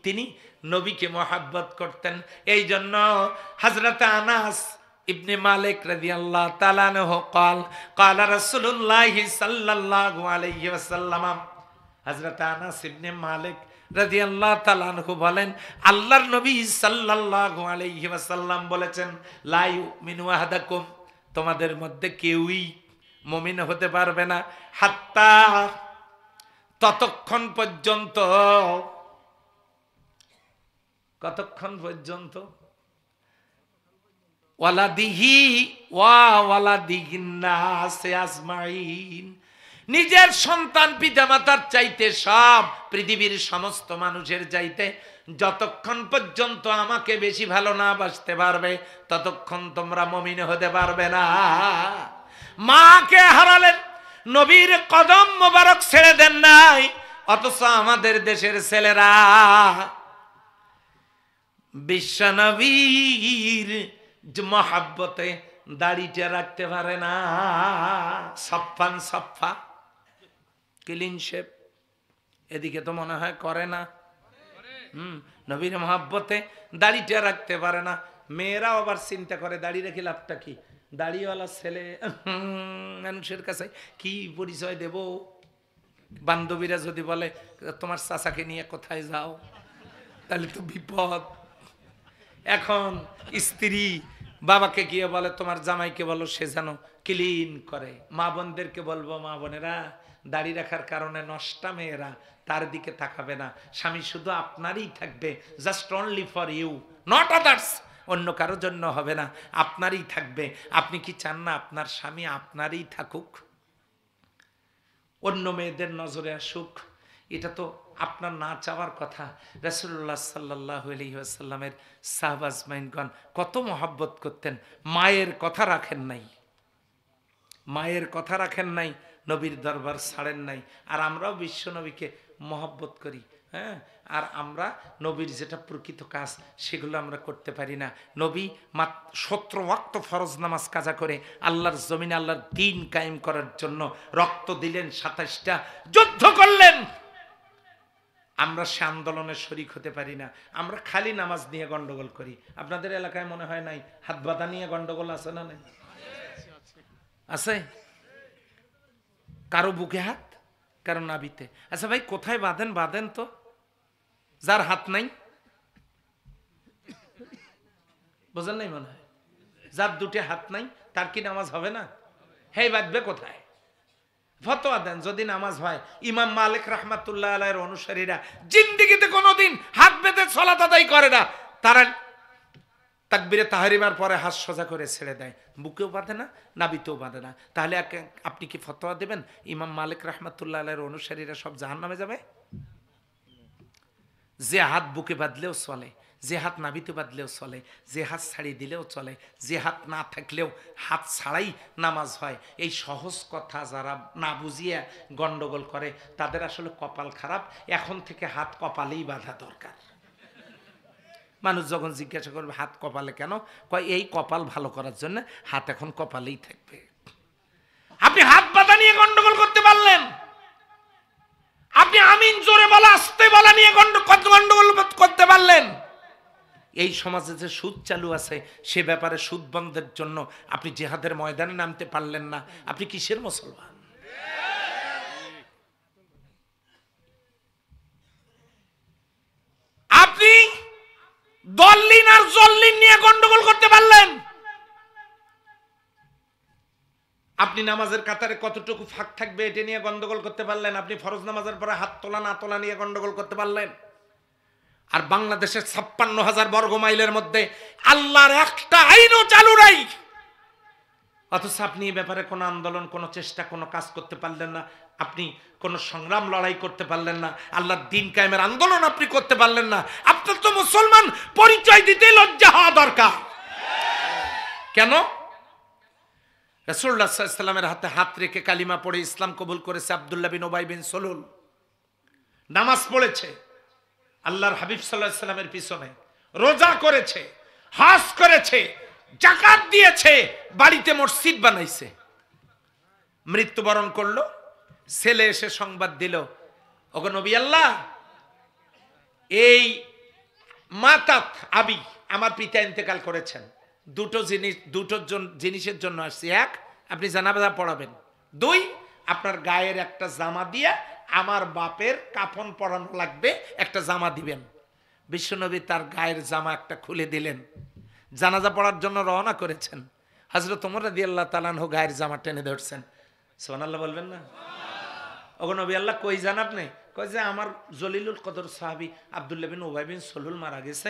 Speaker 1: তিনি নবীকে মহাব্বত করতেন। এই জন্য হযরত আনাস ইবনে মালিক রাদিয়াল্লাহু তাআলা আনহু قال قال رسول الله صلى الله عليه وسلم হযরত আনাস ইবনে মালিক রাদিয়াল্লাহু তাআলা আনহু বলেন আল্লাহর নবী সাল্লাল্লাহু আলাইহি ওয়াসাল্লাম বলেছেন লা ইউমিনু আহাদাকুম তোমাদের মধ্যে কেউই মুমিন হতে পারবে না হাত্তা ততক্ষণ পর্যন্ত কতক্ষণ পর্যন্ত ওয়ালাদিহি ওয়া ওয়ালাদিহিন নাস আজমাইন নিজের সন্তান পিতামাতার চাইতে সব পৃথিবীর সমস্ত মানুষের চাইতে যতক্ষণ পর্যন্ত আমাকে বেশি ভালো না বাসতে পারবে ততক্ষণ তোমরা মুমিন হতে পারবে না। মাকে হারালেন, নবীর কদম মোবারক ছেড়ে দেন নাই, অথচ আমাদের দেশের ছেলেরা বিশ্বনবীর মহাব্বতে দাড়িটা রাখতে পারে না, সফান সফা ক্লিন শেপ, এদিকে তো মনে হয় করে না। নবীর মহাব্বতে দাড়িটা রাখতে পারে না। মেয়েরাও আবার চিন্তা করে দাড়ি রেখে লাভটা কি, দাড়িওয়ালা ছেলে মানুষের কাছে কি পরিচয় দেব। বান্ধবীরা যদি বলে তোমার চাচাকে নিয়ে কোথায় যাও, তাহলে তো বিপদ। এখন স্ত্রী বাবাকে গিয়ে বলে তোমার জামাইকে বলো সে যেন ক্লিন করে। মা বোনদেরকে বলবো মা বোনেরা দাড়ি রাখার কারণে নষ্টা মেয়েরা তার দিকে তাকাবে না, স্বামী শুধু আপনারই থাকবে, just only for you, not others, অন্য কারোর জন্য হবে না, আপনারই থাকবে। আপনি কি চান না আপনার স্বামী আপনারই থাকুক, অন্য মেয়েদের নজরে আসুক? এটা তো আপনার না চাওয়ার কথা। রাসূলুল্লাহ সাল্লাল্লাহু আলাইহি ওয়াসাল্লামের সাহাবা আজমাইনগণ কত মহব্বত করতেন, মায়ের কথা রাখেন নাই, মায়ের কথা রাখেন নাই, নবীর দরবার ছাড়েন নাই। আর আমরাও বিশ্ব নবীকে মহব্বত করি, হ্যাঁ, আর আমরা নবীর যেটা প্রকৃত কাজ সেগুলো আমরা করতে পারি না। নবী 17 ওয়াক্ত ফরজ নামাজ কাজা করে আল্লাহর জমিনে আল্লাহর দ্বীন কায়েম করার জন্য রক্ত দিলেন, 27টা যুদ্ধ করলেন। আমরা সে আন্দোলনে শরিক হতে পারি না, আমরা খালি নামাজ নিয়ে গন্ডগোল করি। আপনাদের এলাকায় মনে হয় নাই হাত বাঁধা নিয়ে গন্ডগোল আছে না? নাই আছে? কারো বুকে হাত, কারো নাভিতে। আচ্ছা ভাই কোথায় বাঁধেন? বাঁধেন তো যার হাত নাই, বোঝেন নাই মনে হয়? যার দুটি হাত নাই তার কি নামাজ হবে না? হেই বাঁধবে কোথায়? ফতোয়া দেন যদি নামাজ হয়। ইমাম মালিক রাহমাতুল্লাহ আলাইহির অনুসারীরা জিন্দেগিতে কোনোদিন হাত বেঁধে সালাত আদায় করে না, তারা তাকবীরে তাহরিমার পরে হাত সোজা করে ছেড়ে দেয়, বুকেও বাঁধে না, নাভিতেও বাঁধে না। তাহলে আপনি কি ফতোয়া দেবেন ইমাম মালিক রাহমাতুল্লাহ আলাইহির অনুসারীরা সব জাহান্নামে যাবে? যে হাত বুকে বাঁধলেও চলে, যে হাত নাভিতে বাঁধলেও চলে, যে হাত ছাড়িয়ে দিলেও চলে, যে হাত না থাকলেও হাত ছাড়াই নামাজ হয়, এই সহজ কথা যারা না বুঝিয়ে গন্ডগোল করে তাদের আসলে কপাল খারাপ। এখন থেকে হাত কপালেই বাঁধা দরকার। মানুষ যখন জিজ্ঞাসা করবে হাত কপালে কেন, কয় এই কপাল ভালো করার জন্য হাত এখন কপালেই থাকবে। আপনি হাত বাঁধা নিয়ে গন্ডগোল করতে পারলেন, আপনি আমিন জোরে বলা আস্তে বলা নিয়ে গন্ডগোল করতে পারলেন। এই সমাজে যে সুদ চালু আছে সে ব্যাপারে সুদ বন্ধের জন্য আপনি জিহাদের ময়দানে নামতে পারলেন না, আপনি কিসের মুসলমান? আপনি দল্লিন আর জল্লিন নিয়ে গন্ডগোল করতে পারলেন, আপনি নামাজের কাতারে কতটুকু ফাঁক থাকবে এটা নিয়ে গন্ডগোল করতে পারলেন, আপনি ফরজ নামাজের পরে হাত তোলা না তোলা নিয়ে গন্ডগোল করতে পারলেন। আর বাংলাদেশের 56,000 বর্গ মাইলের মধ্যে আল্লাহর একটা আইনও চালু নাই, অথচ আপনি এই ব্যাপারে কোনো আন্দোলন, কোনো চেষ্টা, কোনো কাজ করতে পারলেন না, আপনি কোনো সংগ্রাম লড়াই করতে পারলেন না, আল্লাহর দ্বীন কায়েমের আন্দোলন আপনি করতে পারলেন না। আপনার তো মুসলমান পরিচয় দিতে লজ্জা হওয়া দরকার। কেন? রাসূলুল্লাহ সাল্লাল্লাহু আলাইহি ওয়াসাল্লামের হাতে হাত রেখে কালিমা পড়ে ইসলাম কবুল করেছে আব্দুল্লাহ বিন উবাই বিন সলুল, নামাজ পড়েছে আল্লাহর হাবিব সাল্লাল্লাহু আলাইহি ওয়াসাল্লামের পিছনে, রোজা করেছে, হজ করেছে, যাকাত দিয়েছে, বাড়িতে মসজিদ বানাইছে। মৃত্যুবরণ করলো, ছেলে এসে সংবাদ দিল, ওগো নবী আল্লাহ, এই মাতাত আবি আমার পিতা ইন্তেকাল করেছেন, দুটো জিনিসের জন্য আসছি। এক, আপনি জানাজা পড়াবেন। দুই, আপনার গায়ের একটা জামা দিয়ে আমার বাপের কাফন পরানো লাগবে, একটা জামা দিবেন। বিশ্বনবী তার গায়ের জামা একটা খুলে দিলেন, জানাজা পড়ার জন্য রওনা করেছেন। হযরত ওমর রাদিয়াল্লাহু তাআলা আনহু গায়ের জামা টেনে ধরছেন। সুবহানাল্লাহ বলবেন না? ওগো নবী আল্লাহ, কই যান আপনি? কই যে আমার জলিলুল কদর সাহাবী আব্দুল্লাহ বিন উবাই বিন সলুল মারা গেছে,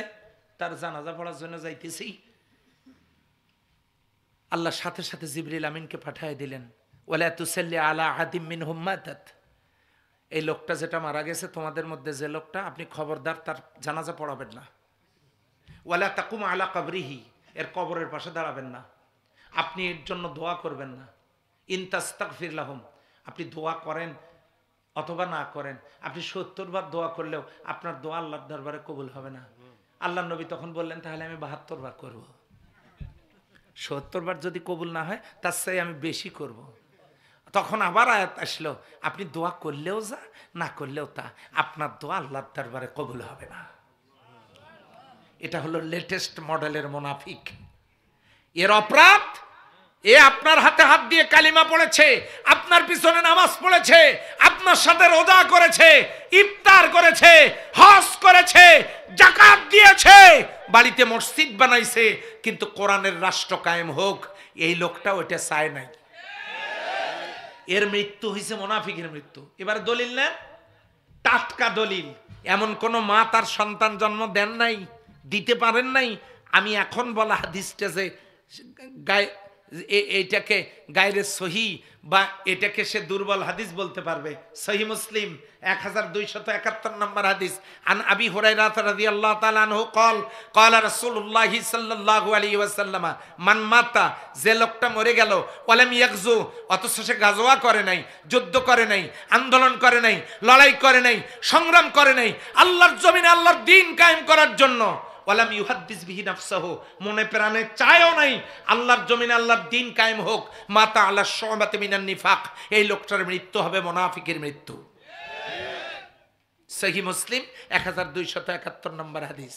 Speaker 1: তার জানাজা পড়ার জন্য যাইতেছি। আল্লাহ সাথে সাথে জিবরিল আমিনকে পাঠিয়ে দিলেন, ওয়ালা তুসাল্লি আলা আহাদিম মিনহুম মাতাত, এই লোকটা যেটা মারা গেছে তোমাদের মধ্যে যে লোকটা, আপনি খবরদার তার জানাজা পড়াবেন না। ওয়ালা তাকুম আলা কবরিহি, এর কবরের পাশে দাঁড়াবেন না। আপনি এর জন্য দোয়া করবেন না। ইন তাস্তাগফির লাহুম, আপনি দোয়া করেন অথবা না করেন, আপনি 70 বার দোয়া করলেও আপনার দোয়া আল্লাহর দরবারে কবুল হবে না। আল্লাহর নবী তখন বললেন, তাহলে আমি 72 বার করব। 70 বার যদি কবুল না হয় তার চেয়ে আমি বেশি করব। তখন আবার আয়াত আসলো, আপনি দোয়া করলেও যা, না করলেও তা, আপনার দোয়া আল্লাহর দরবারে কবুল হবে না। এটা হলো লেটেস্ট মডেলের মুনাফিক। এর অপরাধ, এ আপনার হাতে হাত দিয়ে কালিমা পড়েছে, আপনার পিছনে নামাজ পড়েছে, আপনার সাথে রোজা করেছে, ইফতার করেছে, হজ করেছে, যাকাত দিয়েছে, বাড়িতে মসজিদ বানাইছে, কিন্তু কোরআনের রাষ্ট্র কায়েম হোক এই লোকটা ওইটা চায় নাই। এর মৃত্যু হয়েছে মুনাফিকের মৃত্যু। এবার দলিল না, টাটকা দলিল। এমন কোন মা তার সন্তান জন্ম দেন নাই, দিতে পারেন নাই। আমি এখন বলা হাদিসটা যে গায়ে এইটাকে গায়রে সহি বা এটাকে সে দুর্বল হাদিস বলতে পারবে। সহি মুসলিম 1271 নম্বর হাদিস। আন আবি হুরায়রা রাদিয়াল্লাহু তাআলা আনহু قال قال রাসূলুল্লাহ সাল্লাল্লাহু আলাইহি ওয়াসাল্লাম, মান মাতা, যে লোকটা মরে গেল, ওয়ালাম ইয়াগজু, অথচ সে গাজওয়া করে নাই, যুদ্ধ করে নাই, আন্দোলন করে নাই, লড়াই করে নাই, সংগ্রাম করে নাই আল্লাহর জমিনে আল্লাহর দ্বীন কায়েম করার জন্য, ওয়ালাম ইউহাদ্দিস বিহি নাফসাহু, মনে প্রাণে চায়ও নাই আল্লাহর জমিনে আল্লাহর দ্বীন কায়েম হোক, মাতা আলা শুবাতি মিনান নিফাক, এই লোকটার মৃত্যু হবে মুনাফিকের মৃত্যু। সহিহ মুসলিম 1271 নম্বর হাদিস।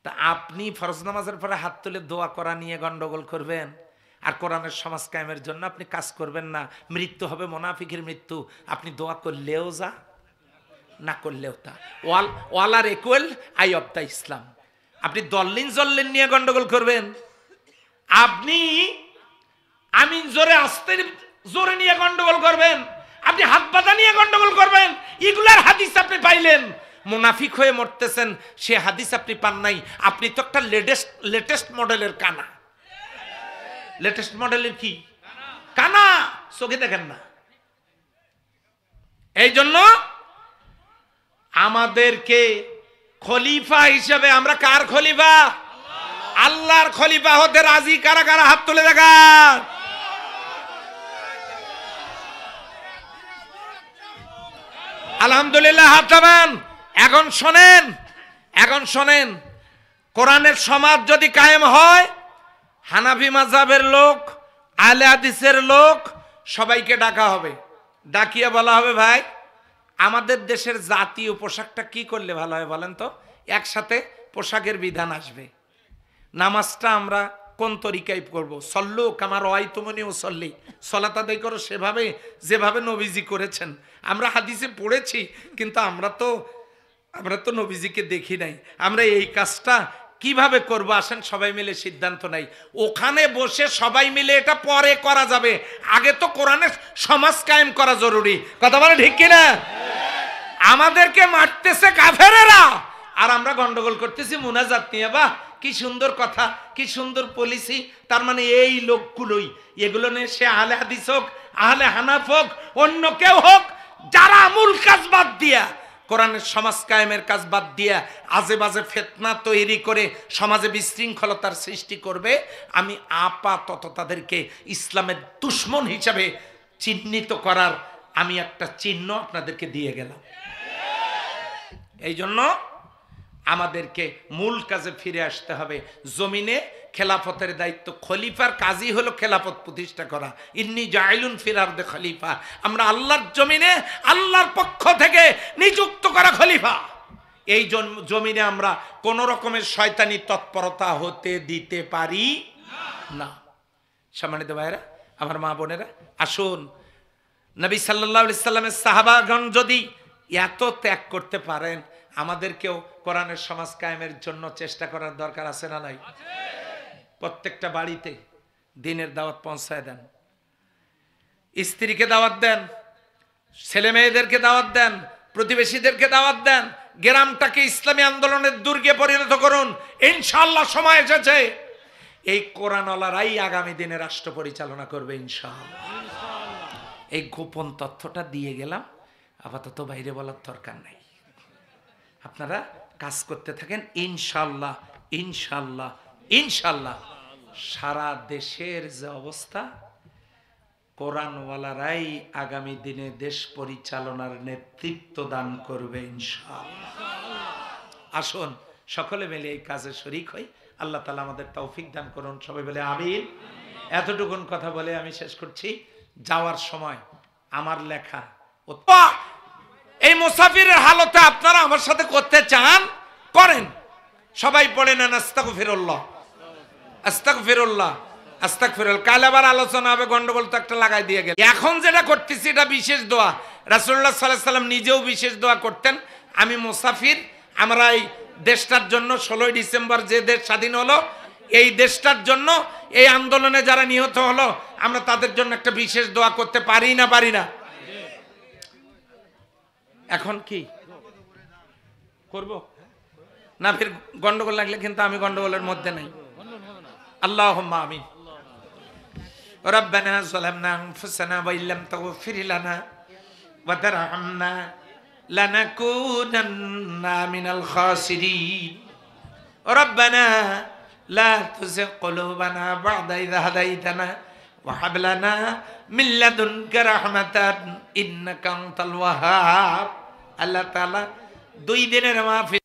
Speaker 1: তা আপনি ফরজ নামাজের পরে হাত তুলে দোয়া করা নিয়ে গন্ডগোল করবেন, আর কোরআনের সমাজ কায়েমের জন্য আপনি কাজ করবেন না, মৃত্যু হবে মুনাফিকের মৃত্যু। আপনি দোয়া করলেও যা, না করলেও তা। ওয়াল আর ইকুয়াল আই অফ দ্য ইসলাম। আপনি দল্লিন জল্লিন নিয়ে গন্ডগোল করবেন, আপনি আমিন জোরে আস্তে জোরে নিয়ে গন্ডগোল করবেন, আপনি হাত বাঁধা নিয়ে গন্ডগোল করবেন, এগুলার হাদিস আপনি পাইলেন। মুনাফিক হয়ে মরতেছেন, সে হাদিস আপনি পান নাই। আপনি তো একটা লেটেস্ট মডেলের কানা। লেটেস্ট মডেলের কি কানা? চোখে দেখেন না। এই জন্য আমাদেরকে খলিফা হিসেবে, আমরা কার খলিফা? আল্লাহর খলিফা হতে রাজি কারা কারা? হাত তুলে দেখা। আলহামদুলিল্লাহ, হাত নামান। এখন শোনেন, কোরআনের সমাজ যদি কায়েম হয়, হানাফি মাযহাবের লোক, আহলে হাদিসের লোক সবাইকে ডাকা হবে। ডাকিয়ে বলা হবে, ভাই আমাদের দেশের জাতীয় পোশাকটা কি করলে ভালো হয় বলেন তো? একসাথে পোশাকের বিধান আসবে। নামাজটা আমরা কোন তরিকায় করব? সল্লু কামা রাআইতুমুনি উসাল্লি, সালাত আদায় করো সেভাবে যেভাবে নবীজি করেছেন। আমরা হাদিসে পড়েছি, কিন্তু আমরা তো নবীজিকে দেখি নাই। আমরা এই কাজটা কিভাবে করব? আসেন সবাই মিলে সিদ্ধান্ত নাই। ওখানে বসে সবাই মিলে এটা পরে করা যাবে, আগে তো কোরআনের সমাজ কায়েম করা জরুরি। কথা বলে ঠিক কিনা? আমাদেরকে মারতেছে কাফেরেরা, আর আমরা গন্ডগোল করতেছি মুনাজাত নিয়ে। বাহ, কি সুন্দর কথা, কি সুন্দর পলিসি। তার মানে এই লোকগুলোই, এগুলো নিয়ে সে আহলে হাদিস হোক, আহলে হানাফ হোক, অন্য কেউ হোক, যারা মূল কাজ বাদ দিয়া, কোরআনের সমাজ কায়েমের কাজ বাদ দিয়া আজে বাজে ফিতনা তৈরি করে সমাজে বিশৃঙ্খলতার সৃষ্টি করবে, আমি আপাতত তাদেরকে ইসলামের দুশমন হিসাবে চিহ্নিত করার আমি একটা চিহ্ন আপনাদেরকে দিয়ে গেলাম। এই জন্য আমাদেরকে মূল কাজে ফিরে আসতে হবে। জমিনে খেলাফতের দায়িত্ব, খলিফার কাজই হলো খেলাফত প্রতিষ্ঠা করা। ইন্নী জাইলুন ফিল আরদি খলিফা, আমরা আল্লাহর জমিনে আল্লাহর পক্ষ থেকে নিযুক্ত করা খলিফা। এই জমিনে আমরা কোন রকমের শয়তানি তৎপরতা হতে দিতে পারি না। সম্মানিত ভাইরা, আমার মা বোনেরা, আসুন নবী সাল্লাল্লাহু আলাইহি সাল্লামের সাহাবাগণ যদি এত ত্যাগ করতে পারেন, আমাদেরকেও কোরআনের সমাজ কায়েমের জন্য চেষ্টা করার দরকার আছে না নাই? প্রত্যেকটা বাড়িতে দ্বীনের দাওয়াত পৌঁছায় দেন, স্ত্রীকে দাওয়াত দেন, ছেলে মেয়েদেরকে দাওয়াত দেন, প্রতিবেশীদেরকে দাওয়াত দেন, গ্রামটাকে ইসলামী আন্দোলনের দুর্গে পরিণত করুন। ইনশাআল্লাহ সময় এসেছে এই কোরআনওয়ালারাই আগামী দিনে রাষ্ট্র পরিচালনা করবে ইনশাআল্লাহ। এই গোপন তথ্যটা দিয়ে গেলাম, আপাতত বাইরে বলার দরকার নাই। আপনারা কাজ করতে থাকেন ইনশাআল্লাহ, ইনশাআল্লাহ, ইনশাআল্লাহ। সারা দেশের যে অবস্থা, কোরআনওয়ালারাই আগামী দিনে দেশ পরিচালনার নেতৃত্ব দান করবে ইনশাআল্লাহ। আসুন সকলে মিলে এই কাজে শরীক হই। আল্লাহ তাআলা আমাদের তৌফিক দান করুন, সবাই বলে আমিন। এতটুকুন কথা বলে আমি শেষ করছি। যাওয়ার সময় আমার লেখা এই মুসাফিরের হালতে আপনারা আমার সাথে করতে চান করেন, সবাই পড়েন আস্তাগফিরুল্লাহ, আস্তাগফিরুল্লাহ, আস্তাগফিরুল্লাহ। কাল আবার আলোচনা হবে, গন্ডগোল তো একটা লাগাই দিয়ে গেল। এখন যেটা করতেছি এটা বিশেষ দোয়া। রাসূলুল্লাহ সাল্লাল্লাহু আলাইহি সাল্লাম নিজেও বিশেষ দোয়া করতেন। আমি মুসাফির, আমরা এই দেশটার জন্য 16 ডিসেম্বর যে দেশ স্বাধীন হলো, এই দেশটার জন্য, এই আন্দোলনে যারা নিহত হলো, আমরা তাদের জন্য একটা বিশেষ দোয়া করতে পারি না? পারি না? এখন কি করব না? ফির গন্ডগোল লাগলে কিন্তু আমি গন্ডগোলের মধ্যে নাই। আল্লাহুম্মা আমিন। রব্বানা যালামনা আনফুসানা ওয়া ইল্লাম তাগফির লানা ওয়া তারহামনা লানাকুনান্না মিনাল খাসিরিন। রব্বানা লা তুযিগ কুলুবানা বা'দা ইয হাদাইতানা ওয়া হাব লানা মিন লাদুনকা রাহমাতান ইন্নাকা আনতাল ওয়াহ্হাব। আল্লাহ তাআলা 2 দিনের মাহফিল